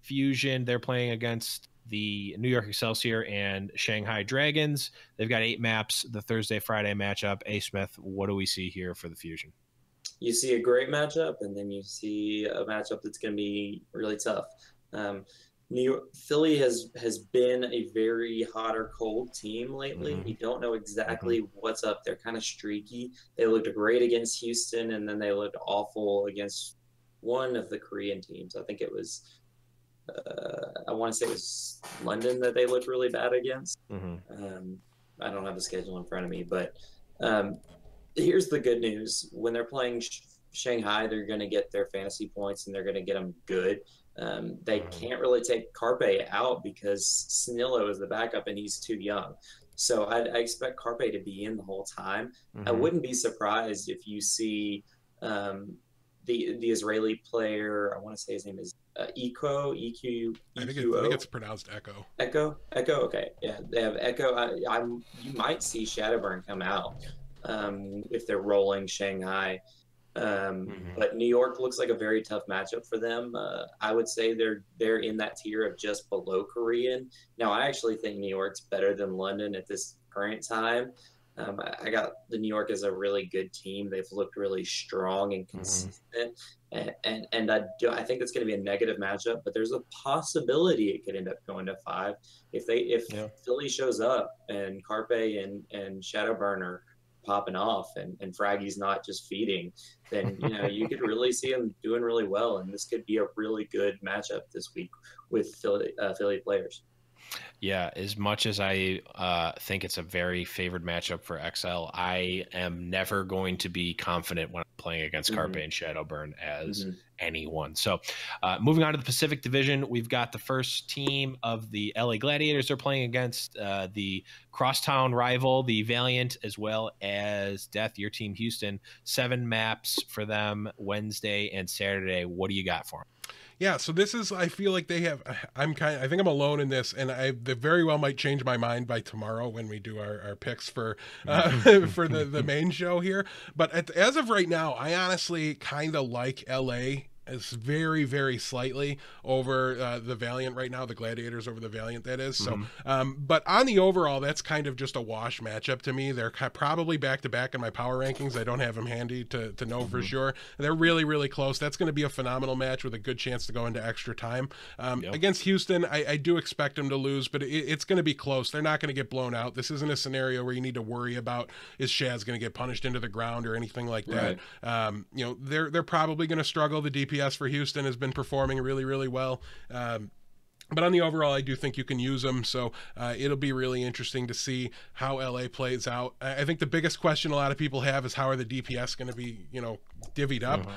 Fusion. They're playing against the New York Excelsior and Shanghai Dragons. They've got 8 maps, the Thursday, Friday matchup. Asmith, what do we see here for the Fusion?
You see a great matchup, and then you see a matchup that's going to be really tough. Philly has been a very hot or cold team lately. We don't know exactly what's up. They're kind of streaky. They looked great against Houston, and then they looked awful against one of the Korean teams. I think it was, I want to say it was London that they looked really bad against. I don't have the schedule in front of me, but here's the good news. When they're playing Shanghai, they're going to get their fantasy points, and they're going to get them good. They can't really take Carpe out because Snillo is the backup, and he's too young. So I expect Carpe to be in the whole time. I wouldn't be surprised if you see the Israeli player, I want to say his name is Eco, EQ.
I think it's pronounced Echo.
Echo? Okay. Yeah, they have Echo. You might see Shadowburn come out if they're rolling Shanghai. But New York looks like a very tough matchup for them. I would say they're in that tier of just below Korean. Now, I actually think New York's better than London at this current time. I got the New York as a really good team. They've looked really strong and consistent, and I think it's going to be a negative matchup. But there's a possibility it could end up going to 5 if Philly shows up and Carpe and Shadowburn are popping off and Fraggy's not just feeding, then you could really see him doing really well, and this could be a really good matchup this week with Philly players.
Yeah, as much as I think it's a very favored matchup for XL, I am never going to be confident when I'm playing against Carpe and Shadowburn as anyone. So moving on to the Pacific Division, we've got the first team of the LA Gladiators. They're playing against the crosstown rival, the Valiant, as well as Death, your team, Houston. 7 maps for them Wednesday and Saturday. What do you got for them?
Yeah, so this is, I feel like they have, I think I'm alone in this, and they very well might change my mind by tomorrow when we do our picks for for the main show here. But as of right now, I honestly kind of like LA as very, very slightly over the Valiant right now, the Gladiators over the Valiant, that is. So, but on the overall, that's kind of just a wash matchup to me. They're probably back-to-back in my power rankings. I don't have them handy to know for sure. They're really, really close. That's going to be a phenomenal match with a good chance to go into extra time. Against Houston, I do expect them to lose, but it's going to be close. They're not going to get blown out. This isn't a scenario where you need to worry about, is Shaz going to get punished into the ground or anything like that.
Right.
You know, they're probably going to struggle. The DPS for Houston has been performing really, really well. But on the overall, I do think you can use them. So it'll be really interesting to see how LA plays out. I think the biggest question a lot of people have is how are the DPS going to be, you know, divvied up?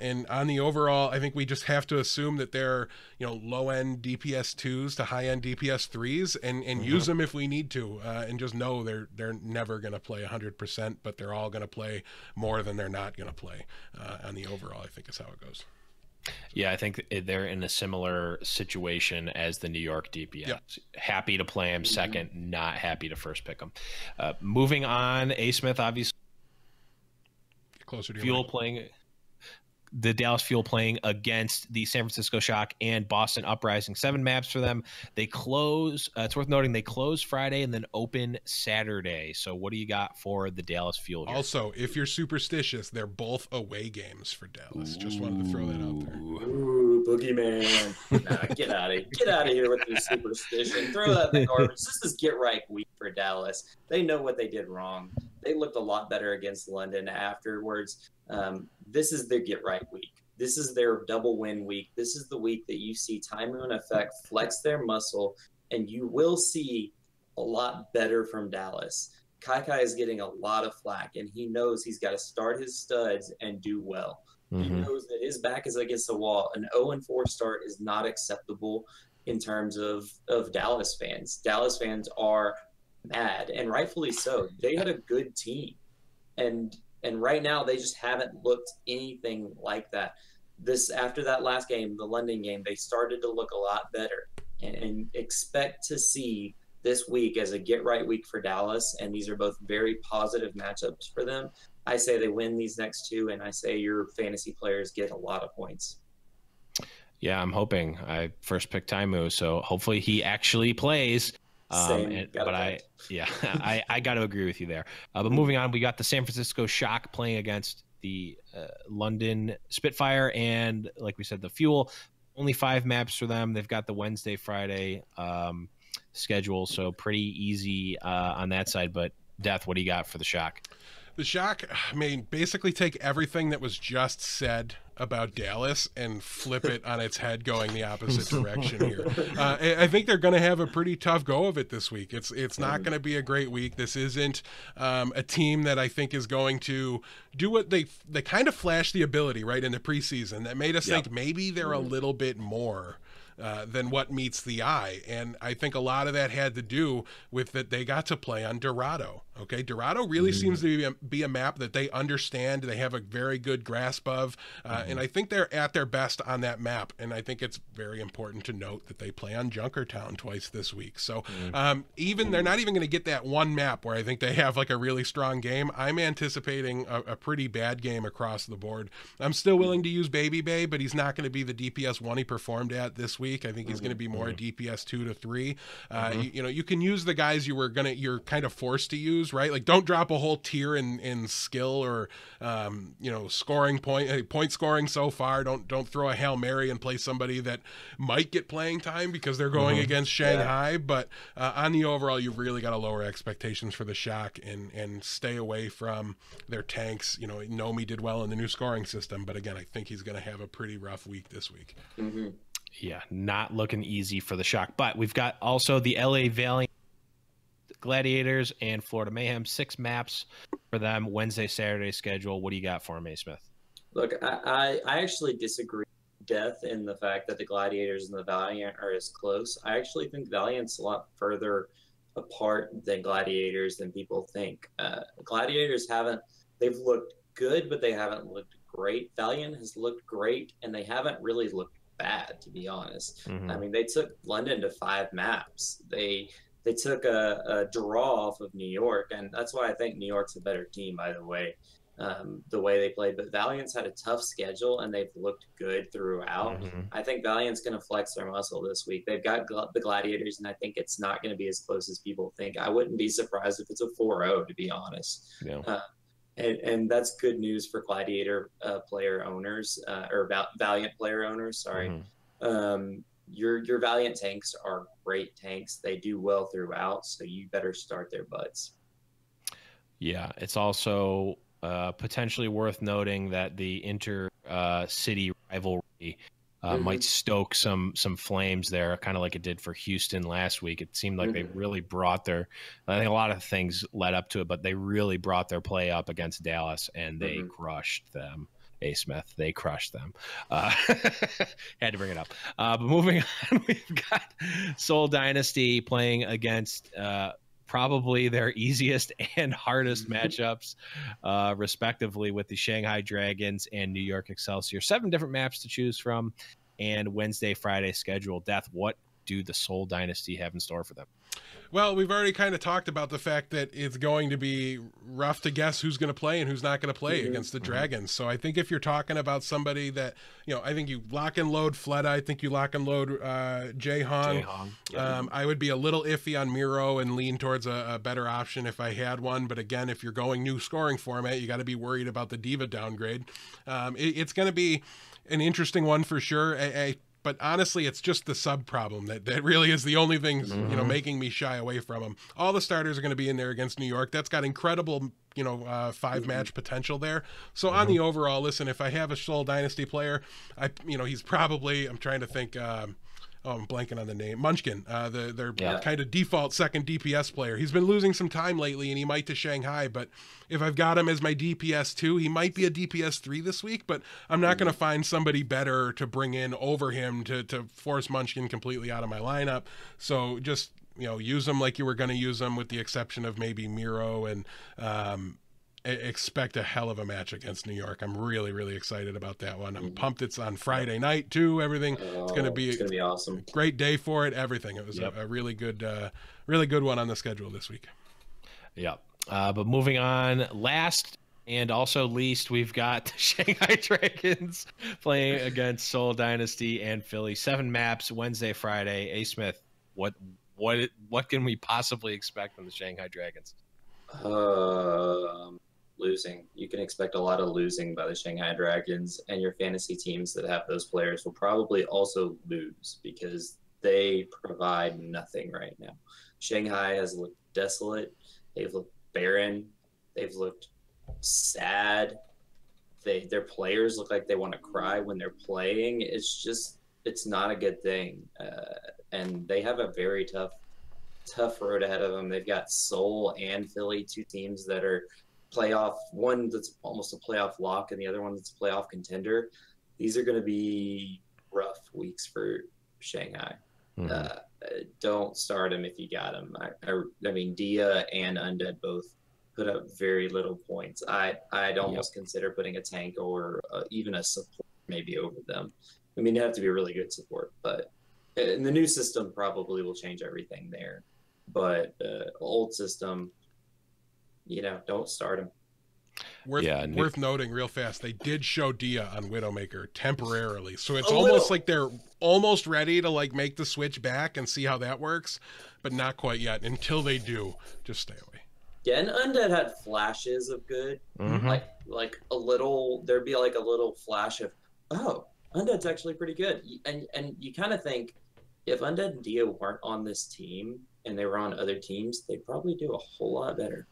And on the overall, I think we just have to assume that they're, you know, low-end DPS 2s to high-end DPS 3s and use them if we need to. And just know they're never going to play 100%, but they're all going to play more than they're not going to play. On the overall, I think is how it goes.
Yeah, I think they're in a similar situation as the New York DPS.
Yep.
Happy to play him second, not happy to first pick him. Moving on, Asmith obviously
Closer to
FOWL playing the Dallas FOWL playing against the San Francisco Shock and Boston Uprising. 7 maps for them. They close. It's worth noting they close Friday and then open Saturday. So what do you got for the Dallas FOWL here?
Also, if you're superstitious, they're both away games for Dallas. Just wanted to throw that out there.
Ooh, boogeyman. Nah, get out of here with your superstition. Throw that in the garbage. This is get right week for Dallas. They know what they did wrong. They looked a lot better against London afterwards. This is their get right week. This is their double win week. This is the week that you see Time Moon Effect flex their muscle, and you will see a lot better from Dallas. Kai is getting a lot of flack, and he knows he's got to start his studs and do well. He knows that his back is against the wall. An 0-4 start is not acceptable in terms of Dallas fans. Dallas fans are mad, and rightfully so. They had a good team, and right now they just haven't looked anything like that. After that last game, the London game, they started to look a lot better, and expect to see this week as a get right week for Dallas. And these are both very positive matchups for them. I say they win these next 2, and I say your fantasy players get a lot of points.
Yeah, I'm hoping. I first picked Taimu, so hopefully he actually plays.
Same,
I got to agree with you there. But moving on, we got the San Francisco Shock playing against the London Spitfire, and like we said, the FOWL. Only 5 maps for them. They've got the Wednesday, Friday schedule, so pretty easy on that side. But Death, what do you got for the Shock?
The Shock, I mean, basically take everything that was just said about Dallas and flip it on its head going the opposite direction here. I think they're going to have a pretty tough go of it this week. It's not going to be a great week. This isn't a team that I think is going to do what they kind of flashed the ability right in the preseason that made us think maybe they're a little bit more than what meets the eye. And I think a lot of that had to do with that they got to play on Dorado. Okay, Dorado really seems to be a map that they understand. They have a very good grasp of, and I think they're at their best on that map. And I think it's very important to note that they play on Junkertown twice this week. So even they're not even going to get that one map where I think they have like a really strong game. I'm anticipating a pretty bad game across the board. I'm still willing to use Baby Bay, but he's not going to be the DPS 1 he performed at this week. I think he's going to be more a DPS 2 to 3. You know, you can use the guys you're kind of forced to use. Right, like don't drop a whole tier in skill or you know, scoring point scoring so far. Don't throw a Hail Mary and play somebody that might get playing time because they're going against Shanghai. But on the overall, you've really got to lower expectations for the Shock and stay away from their tanks. You know, Nomi did well in the new scoring system, but again, I think he's going to have a pretty rough week this week.
Yeah, not looking easy for the Shock. But we've got also the LA Valiant Gladiators and Florida Mayhem. 6 maps for them. Wednesday, Saturday schedule. What do you got for me, Smith?
Look, I actually disagree with Death in the fact that the Gladiators and the Valiant are as close. I actually think Valiant's a lot further apart than Gladiators than people think. Gladiators they've looked good, but they haven't looked great. Valiant has looked great, and they haven't really looked bad, to be honest.
Mm-hmm.
I mean, they took London to 5 maps. They took a draw off of New York, and that's why I think New York's a better team, by the way. The way they played, but Valiant's had a tough schedule and they've looked good throughout.
Mm-hmm.
I think Valiant's going to flex their muscle this week. They've got the Gladiators, and I think it's not going to be as close as people think. I wouldn't be surprised if it's a 4-0, to be honest.
Yeah.
And that's good news for Gladiator player owners, or Valiant player owners. Sorry.
Mm-hmm.
Your Valiant tanks are great tanks. They do well throughout, so you better start their butts.
Yeah, it's also potentially worth noting that the inter-city rivalry might stoke some flames there, kind of like it did for Houston last week. It seemed like they really brought their, I think a lot of things led up to it, but they really brought their play up against Dallas, and they crushed them. Smith, they crushed them. Had to bring it up. But moving on, we've got Seoul Dynasty playing against probably their easiest and hardest matchups, respectively, with the Shanghai Dragons and New York Excelsior. 7 different maps to choose from, and Wednesday, Friday schedule. Death, what do the Seoul Dynasty have in store for them?
Well, we've already kind of talked about the fact that it's going to be rough to guess who's going to play and who's not going to play against the Dragons. So I think if you're talking about somebody that, I think you lock and load Fleta. I think you lock and load Jae-Hong. I would be a little iffy on Miro and lean towards a better option if I had one. But again, if you're going new scoring format, you got to be worried about the Diva downgrade. It's going to be an interesting one for sure. But honestly, it's just the sub problem that really is the only thing, making me shy away from them. All the starters are going to be in there against New York. That's got incredible, 5-match potential there. So on the overall, listen, if I have a Seoul Dynasty player, he's probably, I'm trying to think, I'm blanking on the name. Munchkin, their kind of default second DPS player. He's been losing some time lately, and he might to Shanghai, but if I've got him as my DPS 2, he might be a DPS 3 this week, but I'm not going to find somebody better to bring in over him to force Munchkin completely out of my lineup. So just, use him like you were going to use him, with the exception of maybe Miro, and expect a hell of a match against New York. I'm really, really excited about that one. I'm pumped. It's on Friday night too. Everything. It's going to be
awesome.
Great day for it. Everything. It was a really good one on the schedule this week.
Yep. But moving on, last and also least, we've got the Shanghai Dragons playing against Seoul Dynasty and Philly. 7 maps, Wednesday, Friday. Smith, what can we possibly expect from the Shanghai Dragons?
Losing. You can expect a lot of losing by the Shanghai Dragons, and your fantasy teams that have those players will probably also lose because they provide nothing right now. Shanghai has looked desolate. They've looked barren. They've looked sad. Their players look like they want to cry when they're playing. It's not a good thing. And they have a very tough road ahead of them. They've got Seoul and Philly, 2 teams that are playoff, one that's almost a playoff lock and the other one that's a playoff contender. These are going to be rough weeks for Shanghai. Don't start him if you got him. I mean, Dia and Undead both put up very little points. I'd almost consider putting a tank or even a support maybe over them. I mean, you have to be a really good support, but in the new system probably will change everything there. But old system, don't start him.
Worth noting real fast, they did show Dia on Widowmaker temporarily, so it's almost like they're almost ready to make the switch back and see how that works, but not quite yet. Until they do, just stay away.
Yeah, and Undead had flashes of good, like a little. There'd be like a little flash of, oh, Undead's actually pretty good, and you kind of think if Undead and Dia weren't on this team and they were on other teams, they'd probably do a whole lot better.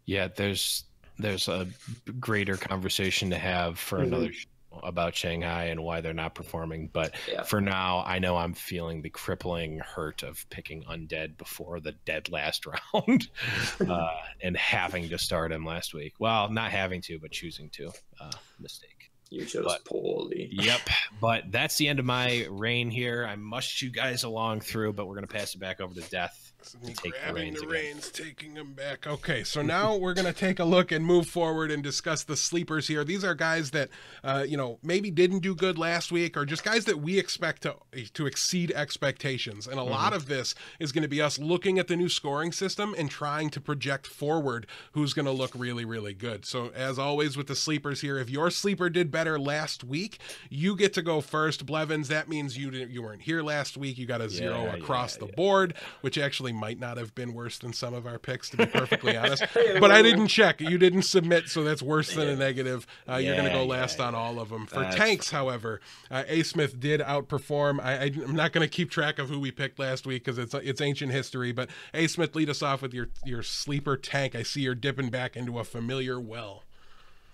Yeah, there's a greater conversation to have for another show about Shanghai and why they're not performing. But for now, I know I'm feeling the crippling hurt of picking Undead before the dead last round and having to start him last week. Well, not having to, but choosing to. Mistake.
You chose poorly.
Yep. But that's the end of my reign here. I mushed you guys along through, but we're going to pass it back over to Death
Me
take the
grabbing
reins
the
again.
reins, taking them back. Okay, so now we're going to take a look and move forward and discuss the sleepers here. These are guys that, maybe didn't do good last week, or just guys that we expect to exceed expectations. And a lot of this is going to be us looking at the new scoring system and trying to project forward who's going to look really, really good. So as always with the sleepers here, if your sleeper did better last week, you get to go first. Blevins, that means you weren't here last week. You got a 0 across the board, which actually might not have been worse than some of our picks, to be perfectly honest. But I didn't check. You didn't submit, so that's worse than a negative. You're going to go last on all of them. For tanks, however, Asmith did outperform. I'm not going to keep track of who we picked last week because it's ancient history, but Asmith, lead us off with your sleeper tank. I see you're dipping back into a familiar well.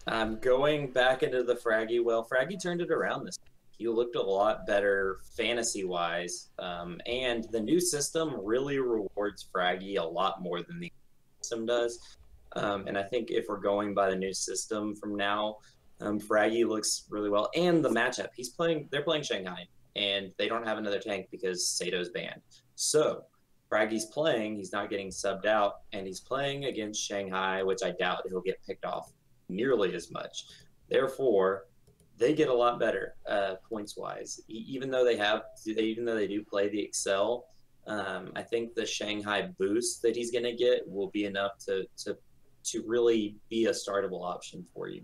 I'm going back into the Fraggy well. Fraggy turned it around this week. He looked a lot better fantasy-wise, and the new system really rewards Fraggy a lot more than the system does. And I think if we're going by the new system from now, Fraggy looks really well. And the matchup, they're playing Shanghai, and they don't have another tank because Sato's banned. So Fraggy's playing, he's not getting subbed out, and he's playing against Shanghai, which I doubt he'll get picked off nearly as much. Therefore, they get a lot better points wise, even though they do play the Excel. I think the Shanghai boost that he's going to get will be enough to really be a startable option for you.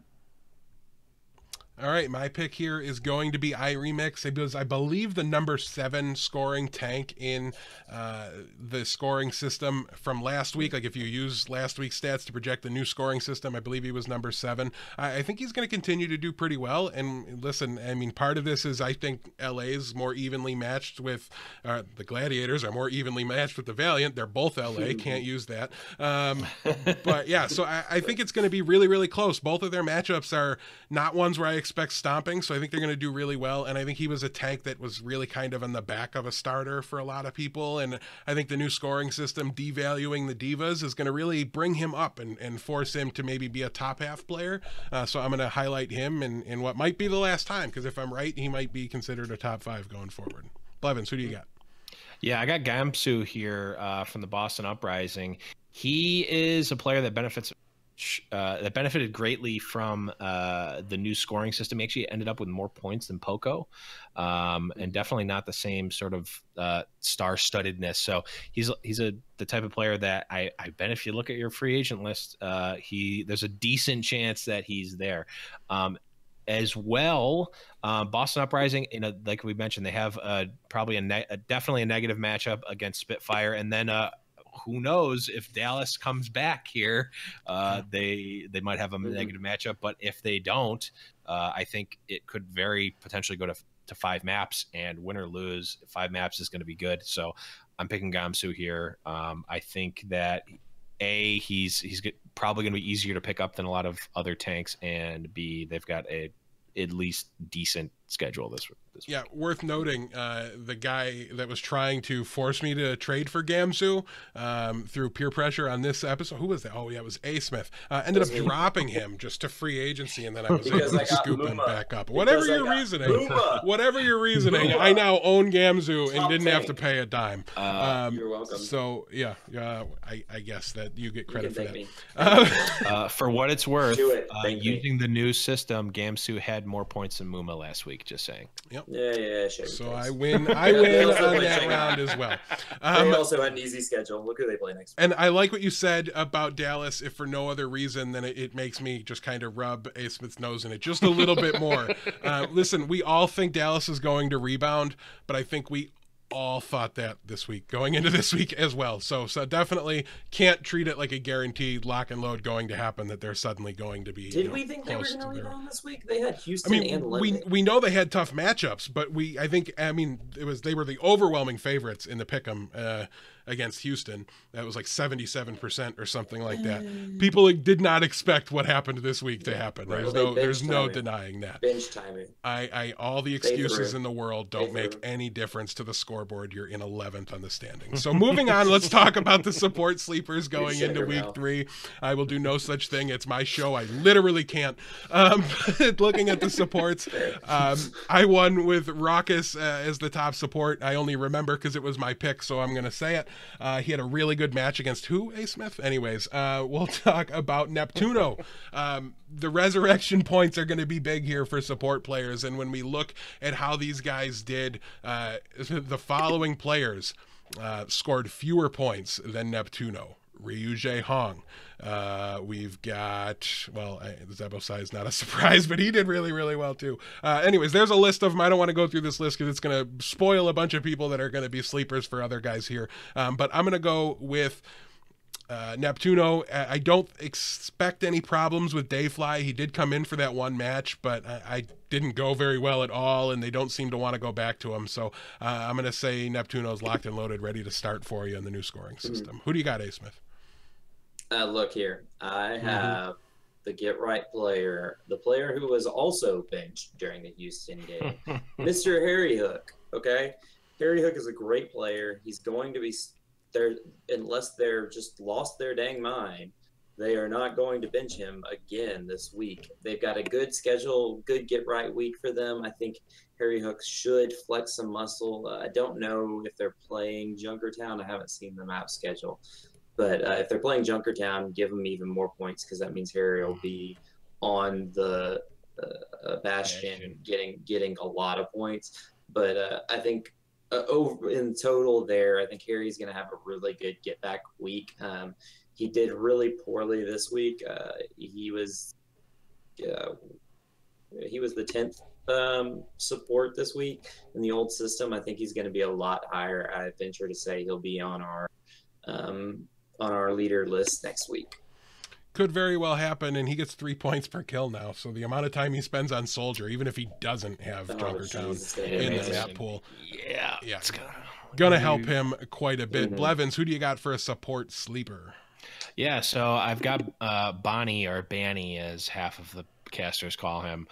All right, my pick here is going to be iRemix. It was, I believe, the number 7 scoring tank in the scoring system from last week. Like if you use last week's stats to project the new scoring system, I believe he was number 7. I think he's going to continue to do pretty well. And listen, I mean, part of this is I think LA's more evenly matched with the Gladiators are more evenly matched with the Valiant. They're both LA, can't use that. But yeah, so I think it's going to be really, really close. Both of their matchups are not ones where I expect stomping, so I think they're going to do really well. And I think he was a tank that was really kind of on the back of a starter for a lot of people. And I think the new scoring system devaluing the divas is going to really bring him up and force him to maybe be a top half player. So I'm going to highlight him in what might be the last time, because if I'm right, he might be considered a top 5 going forward. Blevins, who do you got?
Yeah, I got Gamsu here from the Boston Uprising. He is a player that benefited greatly from the new scoring system. He actually ended up with more points than POCO, and definitely not the same sort of star-studdedness. So he's the type of player that I bet if you look at your free agent list, there's a decent chance that he's there. As well, Boston Uprising, like we mentioned, they have probably definitely a negative matchup against Spitfire, and then who knows if Dallas comes back here, they might have a negative matchup. But if they don't, I think it could very potentially go to 5 maps, and win or lose, 5 maps is going to be good. So I'm picking Gamsu here. I think that he's probably going to be easier to pick up than a lot of other tanks, and B, they've got at least decent schedule this week.
Yeah, worth noting, the guy that was trying to force me to trade for Gamsu through peer pressure on this episode, who was that? Oh, yeah, it was Asmith. Ended up dropping him just to free agency, and then I was able to scoop him back up. Whatever your reasoning, I now own Gamsu and didn't have to pay a dime.
You're welcome.
So, yeah, I guess that you get credit for that.
For what it's worth, using the new system, Gamsu had more points than Muma last week, just saying.
Yep.
Yeah.
So I win on that round as well.
They also had an easy schedule. Look who they play next week.
And I like what you said about Dallas, if for no other reason than it makes me just kind of rub A. Smith's nose in it just a little bit more. Listen, we all think Dallas is going to rebound, but I think we all thought that this week, going into this week as well. So definitely can't treat it like a guaranteed lock and load going to happen, that they're suddenly going to be.
Did we think they were going to rebound this week? They had Houston and London.
We know they had tough matchups, but they were the overwhelming favorites in the pick'em against Houston. That was like 77% or something like that. People did not expect what happened this week to happen. There's no denying that.
Bench timing.
All the excuses in the world don't make any difference to the scoreboard. You're in 11th on the standings. So moving on, let's talk about the support sleepers going into week 3. I will do no such thing. It's my show. I literally can't. Looking at the supports, I won with Raucus as the top support. I only remember because it was my pick, so I'm going to say it. He had a really good match against who, Asmith? Anyways, we'll talk about Neptuno. The resurrection points are going to be big here for support players, and when we look at how these guys did, the following players scored fewer points than Neptuno. Ryuje Hong. We've got, well, Zebo Sai is not a surprise, but he did really, really well too. Anyways, there's a list of them. I don't want to go through this list because it's going to spoil a bunch of people that are going to be sleepers for other guys here. But I'm going to go with Neptuno. I don't expect any problems with Dayfly. He did come in for that one match, but I didn't go very well at all, and they don't seem to want to go back to him. So I'm going to say Neptuno's locked and loaded, ready to start for you in the new scoring system. Who do you got, Asmith?
Look here, I have the get right player, the player who was also benched during the Houston game, Mr. Harry Hook. Okay, Harry Hook is a great player. He's going to be there unless they're just lost their dang mind. They are not going to bench him again this week. They've got a good schedule, good get right week for them. I think Harry Hook should flex some muscle. I don't know if they're playing Junkertown. I haven't seen the map schedule. But if they're playing Junkertown, give them even more points because that means Harry will be on the Bastion getting a lot of points. But I think over in total there, I think Harry's going to have a really good get back week. He did really poorly this week. He was the 10th support this week in the old system. I think he's going to be a lot higher. I venture to say he'll be on our leader list next week.
Could very well happen, and he gets 3 points per kill now. So the amount of time he spends on Soldier, even if he doesn't have Junkertown in the map pool, it's gonna help him quite a bit. Blevins, who do you got for a support sleeper?
Yeah, so I've got Bonnie, or Banny as half of the casters call him.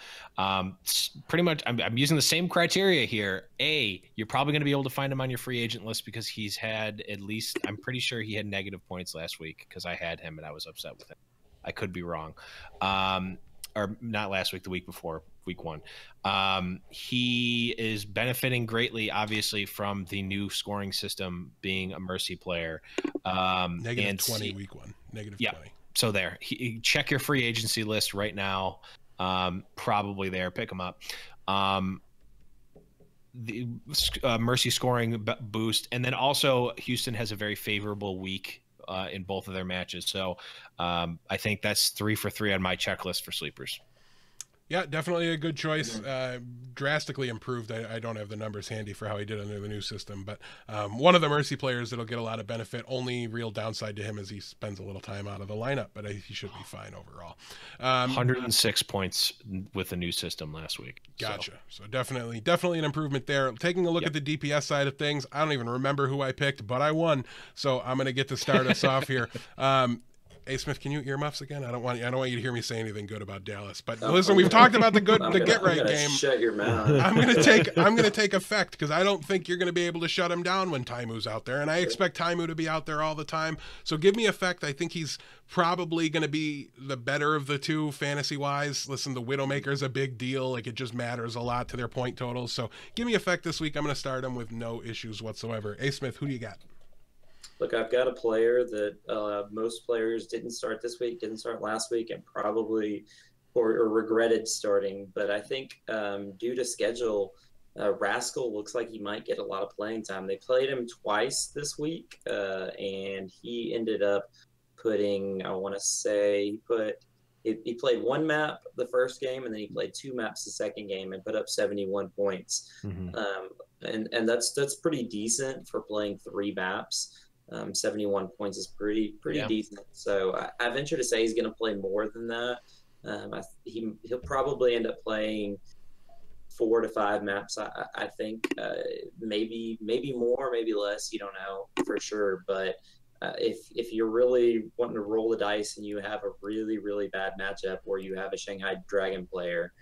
Pretty much I'm using the same criteria here. You're probably going to be able to find him on your free agent list because he's had at least, I'm pretty sure he had negative points last week because I had him and I was upset with him. I could be wrong. Or not last week, the week before, week 1. He is benefiting greatly, obviously, from the new scoring system, being a Mercy player.
Negative 20 week 1. Negative 20.
So there, check your free agency list right now. Probably there. Pick them up. The Mercy scoring boost. And then also Houston has a very favorable week in both of their matches. So I think that's 3 for 3 on my checklist for sleepers.
Yeah, definitely a good choice. Drastically improved. I don't have the numbers handy for how he did under the new system, but one of the Mercy players that'll get a lot of benefit. Only real downside to him is he spends a little time out of the lineup, but he should be fine overall.
106 points with the new system last week.
Gotcha. So definitely an improvement there. Taking a look at the DPS side of things, I don't even remember who I picked, but I won. So I'm going to get to start us off here. Asmith, can you earmuffs again? I don't want you to hear me say anything good about Dallas. But listen, we've talked about the get right game.
Shut your mouth.
I'm gonna take effect because I don't think you're gonna be able to shut him down when Taimu's out there, and I expect Taimu to be out there all the time. So give me effect. I think he's probably gonna be the better of the two fantasy wise. Listen, the Widowmaker is a big deal. Like, it just matters a lot to their point totals. So give me effect this week. I'm gonna start him with no issues whatsoever. Asmith, who do you got?
Look, I've got a player that most players didn't start this week, didn't start last week, and probably or regretted starting. But I think due to schedule, Rascal looks like he might get a lot of playing time. They played him twice this week, and he ended up putting, I want to say, he played one map the first game, and then he played 2 maps the second game and put up 71 points. And that's pretty decent for playing 3 maps. 71 points is pretty decent. So I venture to say he's going to play more than that. He'll probably end up playing 4 to 5 maps. I think maybe more, maybe less. You don't know for sure. But if you're really wanting to roll the dice and you have a really, really bad matchup where you have a Shanghai Dragon player,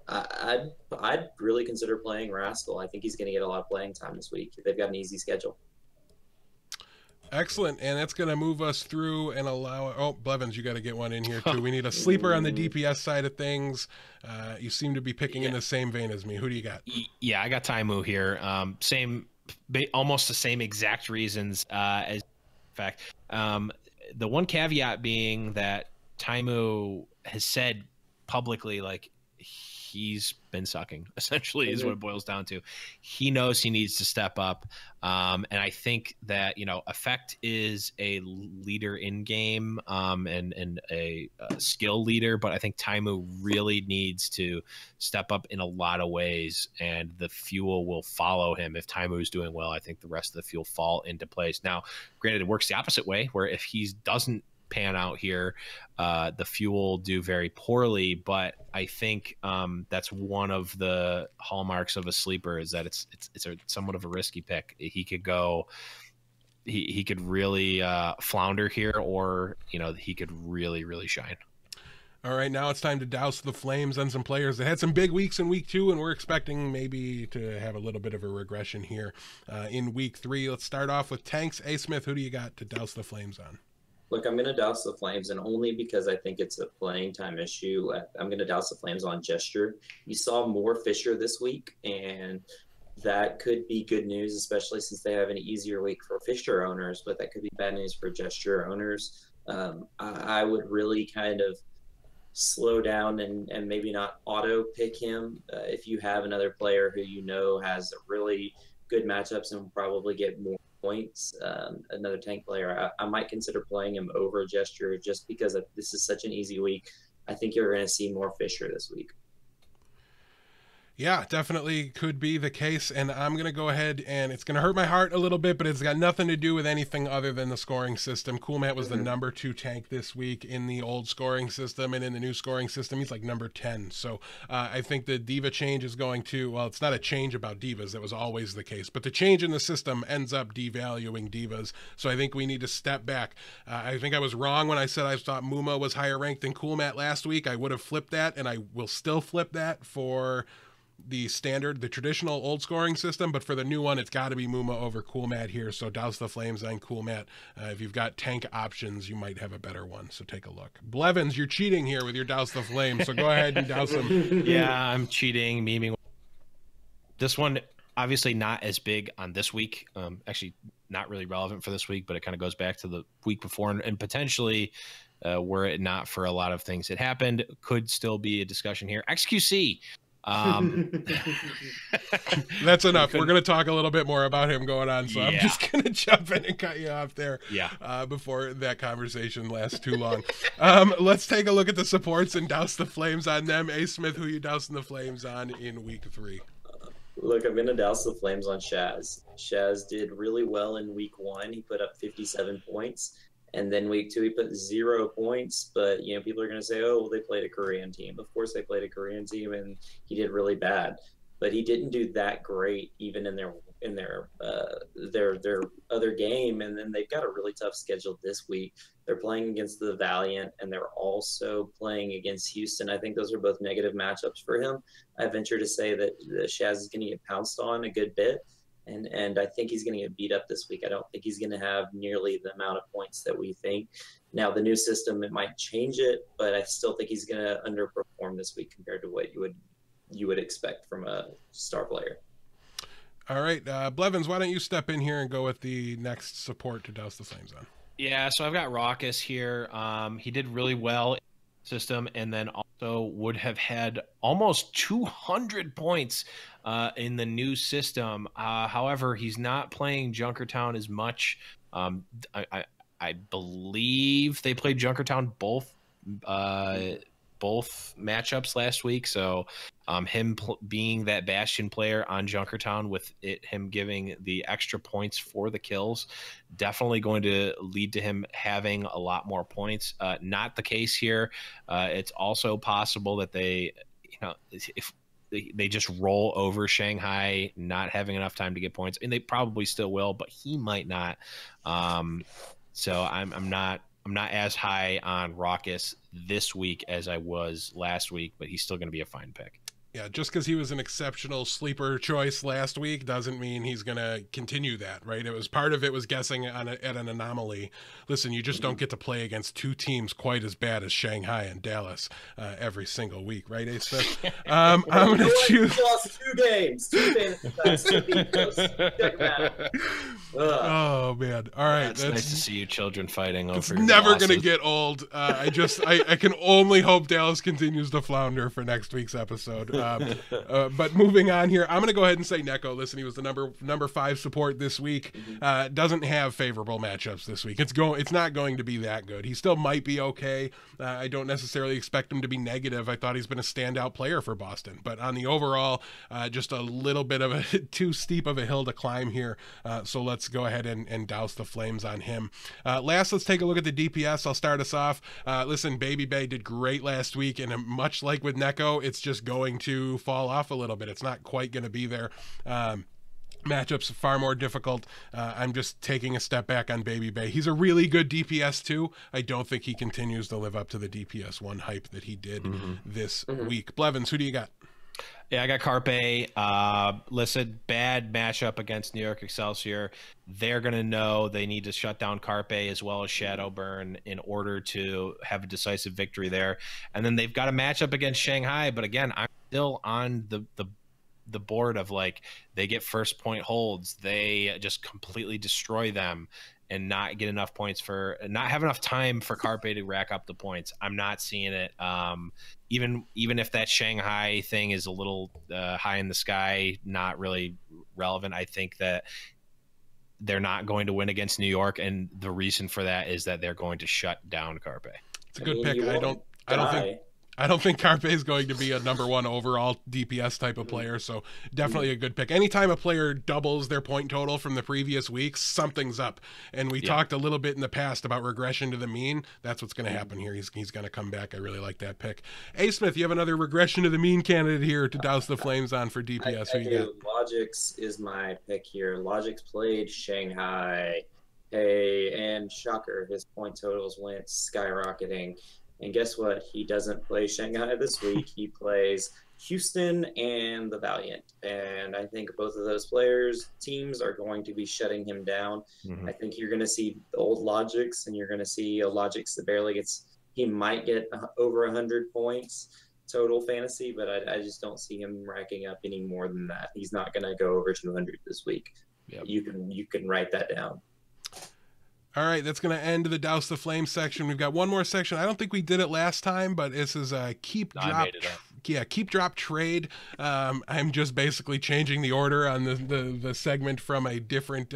I'd really consider playing Rascal. I think he's going to get a lot of playing time this week. They've got an easy schedule.
Excellent, and that's going to move us through and allow... Oh, Blevins, you got to get one in here, too. We need a sleeper on the DPS side of things. You seem to be picking in the same vein as me. Who do you got?
Yeah, I got Taimu here. Same almost the same exact reasons as in fact. The one caveat being that Taimu has said publicly, like, he's been sucking, essentially, is what it boils down to. He knows he needs to step up. And I think that, Effect is a leader in game and a skill leader, but I think Taimu really needs to step up in a lot of ways, and the FOWL will follow him. If Taimu is doing well, I think the rest of the FOWL fall into place. Now, granted, it works the opposite way, where if he doesn't pan out here, the FOWL do very poorly, but I think that's one of the hallmarks of a sleeper, is that it's somewhat of a risky pick. He could go, he could really flounder here, or he could really shine.
All right, now it's time to douse the flames on some players that had some big weeks in week 2, and we're expecting maybe to have a little bit of a regression here in week 3. Let's start off with tanks. Asmith, who do you got to douse the flames on?
Look, I'm going to douse the flames, and only because I think it's a playing time issue. I'm going to douse the flames on Gesture. You saw more Fisher this week, and that could be good news, especially since they have an easier week for Fisher owners, but that could be bad news for Gesture owners. I would really kind of slow down and maybe not auto pick him if you have another player who has really good matchups and will probably get more points. Another tank player, I might consider playing him over Gesture, just because this is such an easy week. I think you're going to see more Fisher this week.
Yeah, definitely could be the case, and I'm going to go ahead, and it's going to hurt my heart a little bit, but it's got nothing to do with anything other than the scoring system. Coolmat was the number 2 tank this week in the old scoring system, and in the new scoring system, he's like number 10. So I think the diva change is going to, well, it's not a change about divas. That was always the case, but the change in the system ends up devaluing divas. So I think we need to step back. I think I was wrong when I said I thought Muma was higher ranked than Coolmat last week. I would have flipped that, and I will still flip that for the traditional old scoring system, but for the new one, it's got to be Muma over Coolmat here. So douse the flames on Coolmat. If you've got tank options, you might have a better one. So take a look. Blevins, you're cheating here with your douse the flames. So go ahead and douse them.
Yeah, I'm cheating, memeing. This one, obviously not as big on this week. Actually, not really relevant for this week, but it kind of goes back to the week before, and potentially, were it not for a lot of things that happened, could still be a discussion here. XQC.
That's enough. We're going to talk a little bit more about him going on, so I'm just going to jump in and cut you off there before that conversation lasts too long. Let's take a look at the supports and douse the flames on them. Asmith, who you dousing the flames on in week 3?
Look, I'm going to douse the flames on Shaz. Shaz did really well in week 1. He put up 57 points. And then week 2, he put 0 points. But, people are going to say, oh, well, they played a Korean team. Of course they played a Korean team, and he did really bad. But he didn't do that great even in their other game. And then they've got a really tough schedule this week. They're playing against the Valiant, and they're also playing against Houston. I think those are both negative matchups for him. I venture to say that Shaz is going to get pounced on a good bit. And I think he's going to get beat up this week. I don't think he's going to have nearly the amount of points that we think. Now, the new system, it might change it, but I still think he's going to underperform this week compared to what you would expect from a star player.
All right, Blevins, why don't you step in here and go with the next support to douse the flames on?
Yeah, so I've got Raucus here. He did really well in the system, and then also would have had almost 200 points in the new system. However, he's not playing Junkertown as much. I believe they played Junkertown both matchups last week. So him being that Bastion player on Junkertown, with him giving the extra points for the kills, definitely going to lead to him having a lot more points. Not the case here. It's also possible that they, if they just roll over Shanghai, not having enough time to get points, and they probably still will, but he might not. So I'm not as high on Raucus this week as I was last week, but he's still going to be a fine pick.
Yeah, just because he was an exceptional sleeper choice last week doesn't mean he's going to continue that, right? It was part of it was guessing at an anomaly. Listen, you just don't get to play against two teams quite as bad as Shanghai and Dallas every single week, right, Asmith? I'm going to choose.
Lost 2 games. 2 fantasy fights to beat those. Check them out.
Oh man! All right,
it's nice to see you children fighting over.
It's never going to get old. I can only hope Dallas continues to flounder for next week's episode. But moving on here, I'm going to go ahead and say Neko. Listen, he was the number 5 support this week. Doesn't have favorable matchups this week. It's not going to be that good. He still might be okay. I don't necessarily expect him to be negative. I thought he's been a standout player for Boston, but on the overall, just a little bit of a too steep of a hill to climb here. So let's go ahead and douse the flames on him. Last, let's take a look at the DPS. I'll start us off. Listen, Baby Bay did great last week, and much like with Neko, it's just going to fall off a little bit. It's not quite going to be there. Matchups far more difficult. I'm just taking a step back on Baby Bay. He's a really good DPS too. I don't think he continues to live up to the DPS 1 hype that he did this week. Blevins, who do you got?
Yeah, I got Carpe. Listen, bad matchup against New York Excelsior. They're going to know they need to shut down Carpe as well as Shadowburn in order to have a decisive victory there. And then they've got a matchup against Shanghai. But again, I'm still on the board of like they get first point holds. They just completely destroy them and not get enough points not have enough time for Carpe to rack up the points. I'm not seeing it. Even if that Shanghai thing is a little high in the sky, not really relevant, I think that they're not going to win against New York, and the reason for that is that they're going to shut down Carpe.
It's a good pick. I don't think Carpe is going to be a number 1 overall DPS type of player, so definitely a good pick. Anytime a player doubles their point total from the previous week, something's up. And we talked a little bit in the past about regression to the mean. That's what's going to happen here. He's going to come back. I really like that pick. Asmith, you have another regression to the mean candidate here to douse the flames on for DPS. Who you got?
Logix is my pick here. Logix played Shanghai. Hey, and shocker, his point totals went skyrocketing. And guess what? He doesn't play Shanghai this week. He plays Houston and the Valiant. And I think both of those teams are going to be shutting him down. I think you're going to see the old Logix, and you're going to see a Logix that barely gets – he might get over 100 points total fantasy, but I just don't see him racking up any more than that. He's not going to go over 200 this week. Yep. You can write that down.
All right, that's going to end the Douse the Flame section. We've got one more section. I don't think we did it last time, but this is a keep drop trade. I'm just basically changing the order on the segment from a different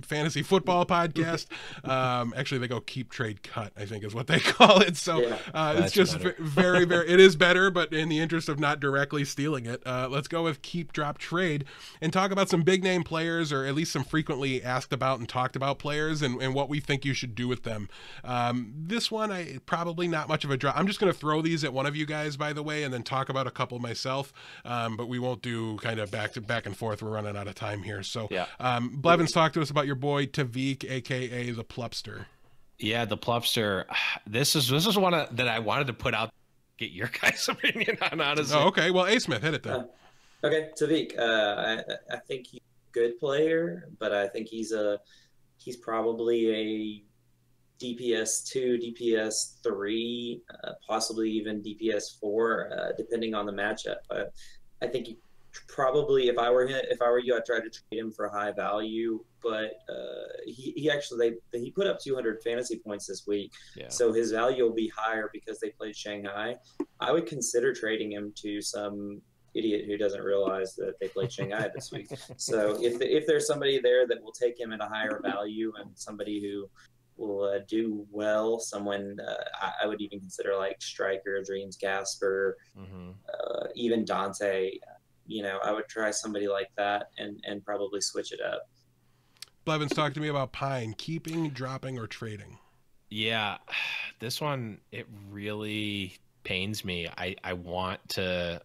fantasy football podcast. Actually, they go keep trade cut, I think is what they call it. So it's just very, very, it is better, but in the interest of not directly stealing it, let's go with keep drop trade and talk about some big name players, or at least some frequently asked about and talked about players, and what we think you should do with them. This one, probably not much of a drop. I'm just going to throw these at one of you guys, by the way, and then talk about a couple myself, but we won't do kind of back and forth. We're running out of time here. So Blevins, talk to us about your boy Tavik, aka the Plupster.
Yeah, the Plupster. This is one that I wanted to put out, get your guys' opinion on, honestly.
Oh, okay. Well, Asmith, hit it then.
Okay, Tavik. I think he's a good player, but I think he's probably a DPS 2, DPS 3, possibly even DPS 4, depending on the matchup. I think he probably, if I were you, I'd try to trade him for high value. But he put up 200 fantasy points this week, so his value will be higher because they played Shanghai. I would consider trading him to some idiot who doesn't realize that they played Shanghai this week. So if there's somebody there that will take him at a higher value, and somebody who will do well, someone I would even consider like Striker, Dreams, Casper, even Dante. I would try somebody like that and probably switch it up.
Blevins, talk to me about Pine. Keeping, dropping, or trading? Yeah,
this one, it really pains me. I want to...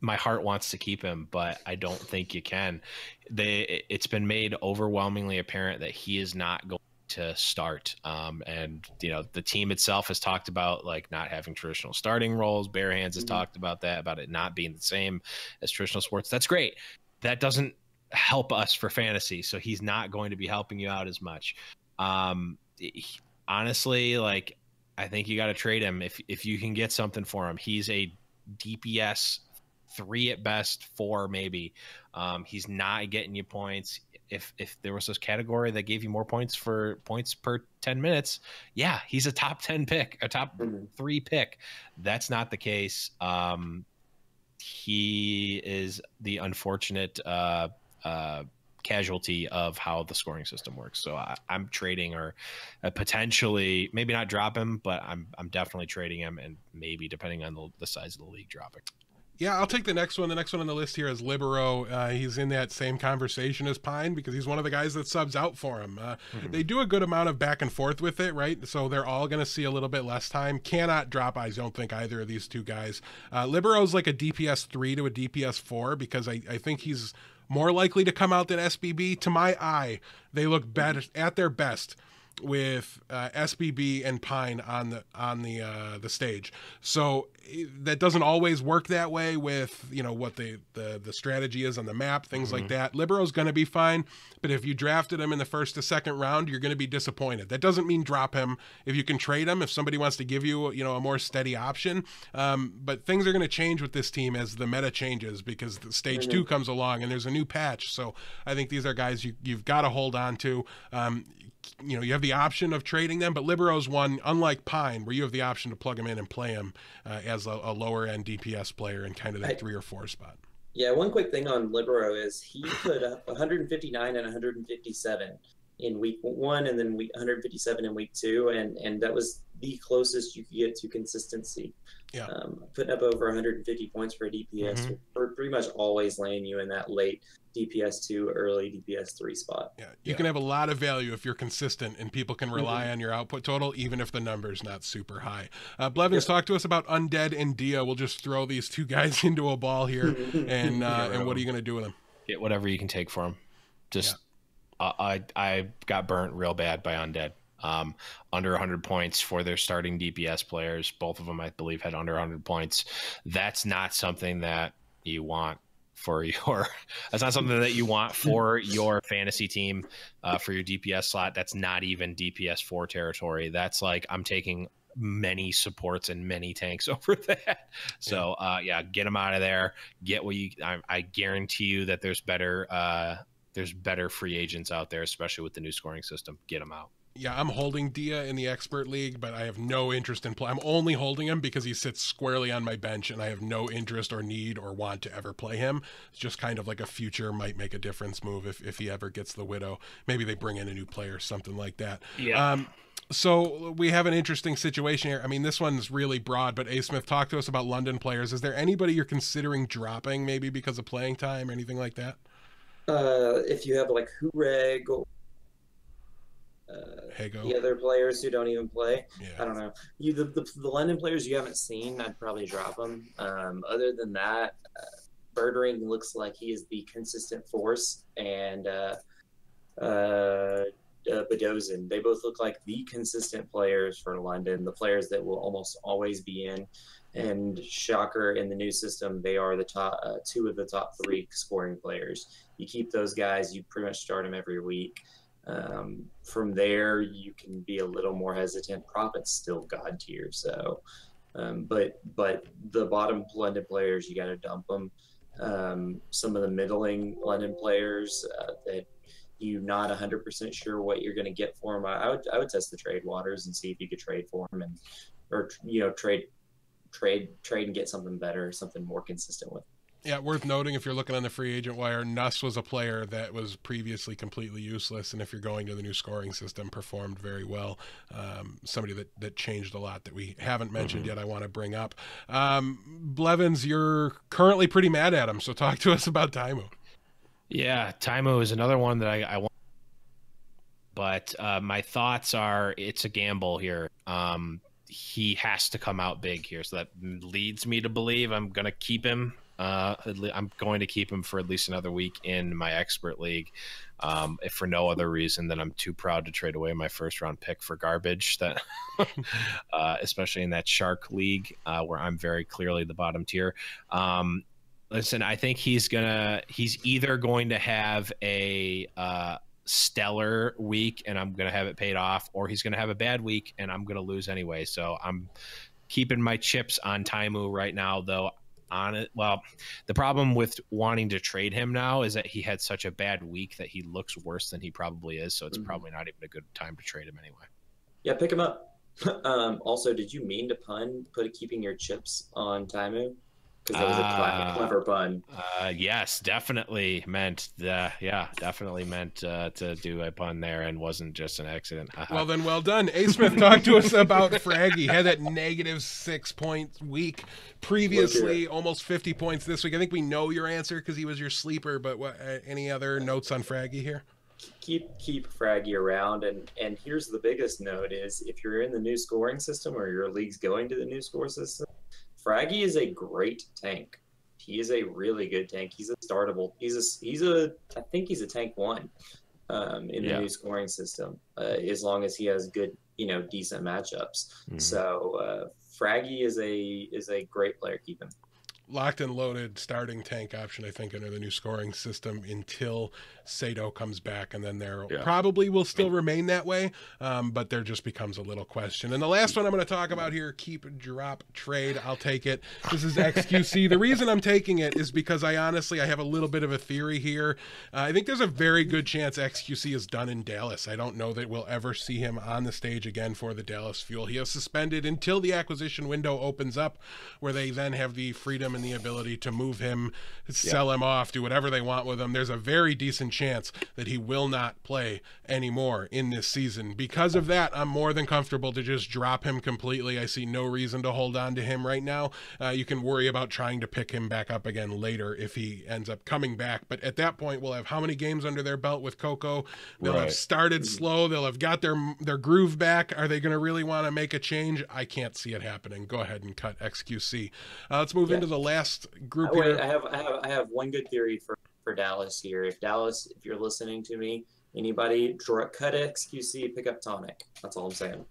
my heart wants to keep him, but I don't think you can. It's been made overwhelmingly apparent that he is not going to start. And you know, the team itself has talked about like not having traditional starting roles. Bare Hands has talked about that, about it not being the same as traditional sports. That's great. That doesn't help us for fantasy, so he's not going to be helping you out as much. Honestly, like, I think you got to trade him if you can get something for him. He's a DPS 3 at best, 4 maybe. He's not getting you points. If there was this category that gave you more points per 10 minutes, yeah, he's a top 10 pick, a top 3 pick. That's not the case. He is the unfortunate casualty of how the scoring system works. So I'm trading, or potentially maybe not drop him, but I'm definitely trading him, and maybe depending on the size of the league, dropping.
Yeah, I'll take the next one. The next one on the list here is Libero. He's in that same conversation as Pine because he's one of the guys that subs out for him. They do a good amount of back and forth with it, right? So they're all going to see a little bit less time. Cannot drop, I don't think, either of these two guys. Libero's like a DPS 3 to a DPS 4 because I think he's more likely to come out than SBB. To my eye, they look better at their best with SBB and Pine on the stage. So that doesn't always work that way with, you know, what the strategy is on the map, things like that. Libero's going to be fine, but if you drafted him in the first to second round, you're going to be disappointed. That doesn't mean drop him. If you can trade him, if somebody wants to give you, you know, a more steady option, but things are going to change with this team as the meta changes because the stage 2 comes along and there's a new patch. So I think these are guys you've got to hold on to. You know, you have the option of trading them, but Libero's one, unlike Pine, where you have the option to plug him in and play him as a lower end DPS player in kind of that 3 or 4 spot.
Yeah, one quick thing on Libero is he put up 159 and 157 in week 1, and then 157 in week 2, and that was the closest you could get to consistency.
Yeah,
putting up over 150 points for a DPS, for pretty much always laying you in that late DPS 2, early DPS 3 spot.
Yeah, you can have a lot of value if you're consistent and people can rely on your output total, even if the number's not super high. Blevins, talk to us about Undead and Dia. We'll just throw these two guys into a ball here, and what are you going to do with them?
Get whatever you can take for them. Just, I got burnt real bad by Undead. Under 100 points for their starting DPS players. Both of them, I believe, had under 100 points. That's not something that you want for your that's not something that you want for your fantasy team, for your DPS slot. That's not even DPS 4 territory. That's like, I'm taking many supports and many tanks over that. So get them out of there. Get what you I guarantee you that there's better free agents out there, especially with the new scoring system. Get them out.
Yeah, I'm holding Dia in the expert league, but I have no interest in play. I'm only holding him because he sits squarely on my bench, and I have no interest or need or want to ever play him. It's just kind of like a future might make a difference move if he ever gets the Widow. Maybe they bring in a new player, something like that.
Yeah.
So we have an interesting situation here. I mean, this one's really broad, but Asmith, talk to us about London players. Is there anybody you're considering dropping maybe because of playing time or anything like that?
If you have like Hureg or the other players who don't even play, I don't know. The London players you haven't seen, I'd probably drop them. Other than that, Birdring looks like he is the consistent force, and Bedozin, they both look like the consistent players for London, the players that will almost always be in. And shocker, in the new system, they are the top 2 of the top 3 scoring players. You keep those guys, you pretty much start them every week. From there, you can be a little more hesitant. Profit's still god tier, so but the bottom London players, you got to dump them. Some of the middling London players that you're not 100% sure what you're going to get for them, I would test the trade waters and see if you could trade for them, or trade and get something better, something more consistent with.
Yeah, worth noting, if you're looking on the free agent wire, Nuss was a player that was previously completely useless, and if you're going to the new scoring system, performed very well. Somebody that changed a lot that we haven't mentioned yet I want to bring up. Blevins, you're currently pretty mad at him, so talk to us about Taimu.
Yeah, Taimu is another one that I want. But my thoughts are it's a gamble here. He has to come out big here, so that leads me to believe I'm going to keep him I'm going to keep him for at least another week in my expert league, if for no other reason than I'm too proud to trade away my first round pick for garbage. That, especially in that shark league where I'm very clearly the bottom tier. Listen, I think he's either going to have a stellar week and I'm going to have it paid off, or he's going to have a bad week and I'm going to lose anyway. So I'm keeping my chips on Taimu right now, though. On it, well, the problem with wanting to trade him now is that he had such a bad week that he looks worse than he probably is. So it's probably not even a good time to trade him anyway.
Yeah, pick him up. Also, did you mean to keeping your chips on Taimu? Because that was a clever pun.
Yes, definitely meant definitely meant to do a pun there and wasn't just an accident.
Well then, well done. Asmith, talk to us about Fraggy. Had that -6 point week previously, almost 50 points this week. I think we know your answer because he was your sleeper, but what, any other notes on Fraggy here?
Keep Fraggy around, and here's the biggest note is if you're in the new scoring system or your league's going to the new score system, Fraggy is a great tank. He is a really good tank. He's a startable. I think he's a tank 1 in the new scoring system, as long as he has good, decent matchups. So Fraggy is a great player. Keep him.
Locked and loaded starting tank option, I think, under the new scoring system until Sato comes back, and then there probably will still remain that way, but there just becomes a little question. And the last one I'm going to talk about here, keep, drop, trade. I'll take it. This is XQC. The reason I'm taking it is because I have a little bit of a theory here. I think there's a very good chance XQC is done in Dallas. I don't know that we'll ever see him on the stage again for the Dallas Fuel. He is suspended until the acquisition window opens up, where they then have the freedom and the ability to move him, sell him off, do whatever they want with him. There's a very decent chance that he will not play anymore in this season. Because of that, I'm more than comfortable to just drop him completely. I see no reason to hold on to him right now. You can worry about trying to pick him back up again later if he ends up coming back. But at that point, we'll have how many games under their belt with POCO? They'll have started slow. They'll have got their groove back. Are they going to really want to make a change? I can't see it happening. Go ahead and cut XQC. Let's move into the last group here.
I have one good theory for Dallas here. If you're listening to me, anybody, cut XQC, pick up Tonic. That's all I'm saying.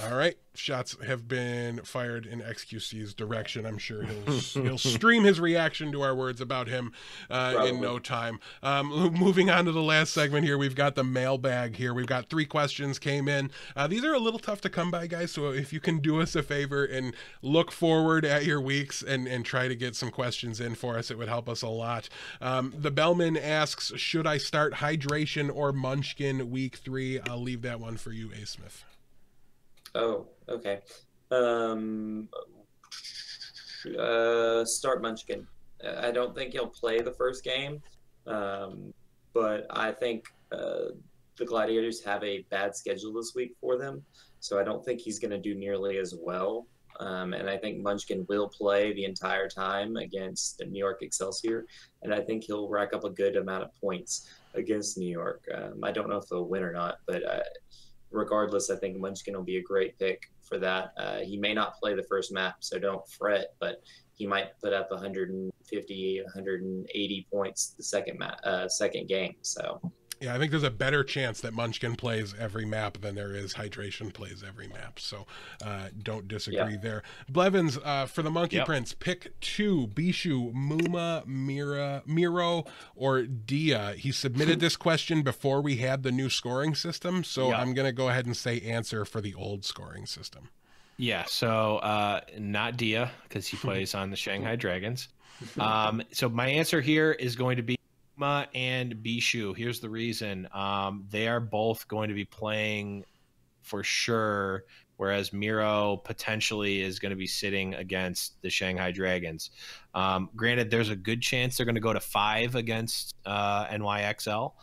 All right. Shots have been fired in XQC's direction. I'm sure he'll stream his reaction to our words about him in no time. Moving on to the last segment here, we've got the mailbag here. We've got 3 questions came in. These are a little tough to come by, guys, so if you can do us a favor and look forward at your weeks and try to get some questions in for us, it would help us a lot. The Bellman asks, should I start Hydration or Munchkin week 3? I'll leave that one for you, Asmith.
Oh, okay. Start Munchkin. I don't think he'll play the first game, but I think the Gladiators have a bad schedule this week for them, so I don't think he's going to do nearly as well. And I think Munchkin will play the entire time against New York Excelsior, and I think he'll rack up a good amount of points against New York. I don't know if they'll win or not, but regardless, I think Munchkin will be a great pick for that. He may not play the first map, so don't fret, but he might put up 150, 180 points the second game. So
yeah, I think there's a better chance that Munchkin plays every map than there is Hydration plays every map. So don't disagree there. Blevins, for the Monkey Prince, pick 2, PSHEW, Muma, Miro, or Dia. He submitted this question before we had the new scoring system, so I'm going to go ahead and say answer for the old scoring system.
Yeah, so not Dia, because he plays on the Shanghai Dragons. So my answer here is going to be Muma and PSHEW. Here's the reason. They are both going to be playing for sure, whereas Miro potentially is going to be sitting against the Shanghai Dragons. Granted, there's a good chance they're going to go to 5 against NYXL.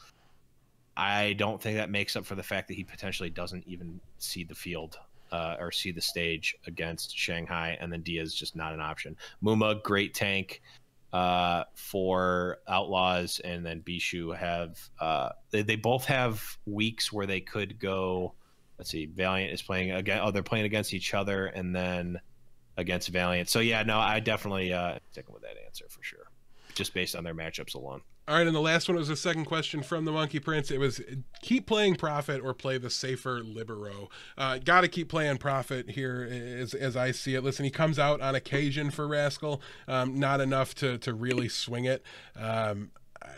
I don't think that makes up for the fact that he potentially doesn't even see the field or see the stage against Shanghai, and then Dia is just not an option. Muma, great tank for Outlaws, and then PSHEW have they both have weeks where they could go. Let's see, Valiant is playing again. Oh, they're playing against each other, and then against Valiant. So yeah, no, I definitely sticking with that answer for sure. just based on their matchups alone.
All right, and the last one was a second question from the Monkey Prince. It was keep playing Prophet or play the safer Libero. Got to keep playing Prophet here as I see it. Listen, he comes out on occasion for Rascal, not enough to really swing it.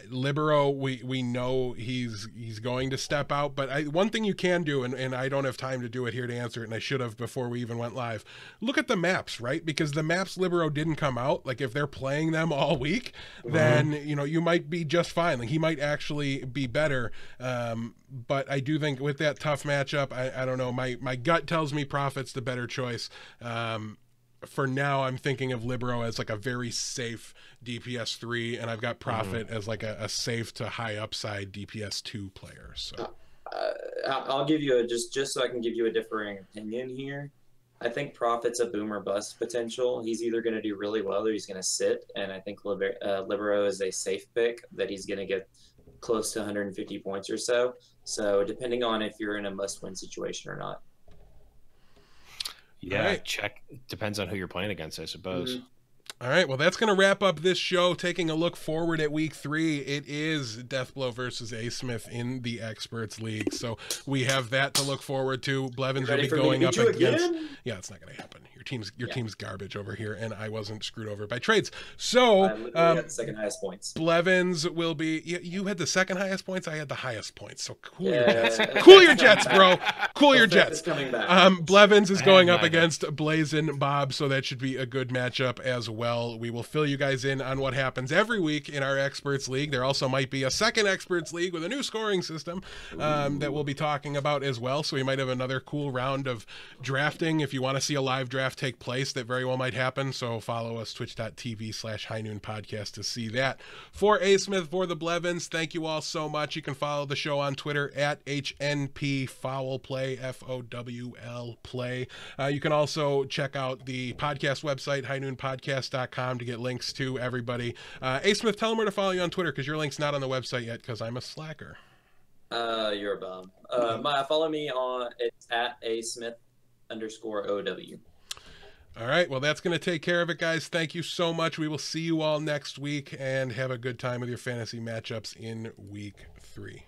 Libero, we know he's going to step out, but one thing you can do, and I don't have time to do it here to answer it, and I should have before we even went live, look at the maps, right? Because the maps Libero didn't come out, like if they're playing them all week, then you might be just fine. Like he might actually be better, but I do think with that tough matchup, I don't know, my gut tells me Prophet's the better choice. For now, I'm thinking of Libero as like a very safe DPS 3, and I've got Prophet as like a safe to high upside DPS 2 player. So
I'll give you just so I can give you a differing opinion here. I think Prophet's a boom or bust potential. He's either going to do really well or he's going to sit, and I think Libero is a safe pick that he's going to get close to 150 points or so. So depending on if you're in a must-win situation or not.
Yeah,
right.
Check. Depends on who you're playing against, I suppose.
All right, well, that's going to wrap up this show. Taking a look forward at week 3, it is DeathBlow versus Asmith in the Experts League. So we have that to look forward to. Blevins will be going up against. Yeah, it's not going to happen. Your team's garbage over here, and I wasn't screwed over by trades. So
I literally had the second highest points.
Blevins will be. You had the second highest points. I had the highest points. So cool your jets. Cool your jets, bro. Cool your jets. Blevins is going up against Blazin' Bob, so that should be a good matchup as well. We will fill you guys in on what happens every week in our Experts League. There also might be a second Experts League with a new scoring system that we'll be talking about as well. So we might have another cool round of drafting. If you want to see a live draft take place, that very well might happen. So follow us, twitch.tv/High Noon Podcast to see that. For Asmith, for the Blevins, thank you all so much. You can follow the show on Twitter at HNP Fowl Play, FOWL Play. You can also check out the podcast website, highnoonpodcast.com, to get links to everybody. Asmith, tell them where to follow you on Twitter, because your link's not on the website yet, because I'm a slacker.
You're a bum. Follow me on, it's at asmith_OW.
All right, well, that's going to take care of it, guys. Thank you so much. We will see you all next week, and have a good time with your fantasy matchups in week 3.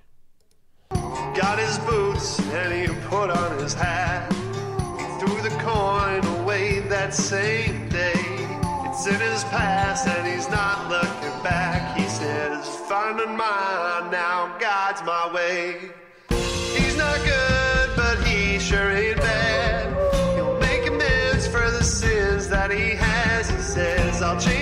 Got his boots and he put on his hat. He threw the coin away that same day. It's in his past and he's not looking back. He says, finding mine now, God's my way. He's not good, but he sure ain't bad. He'll make amends for the sins that he has. He says, I'll change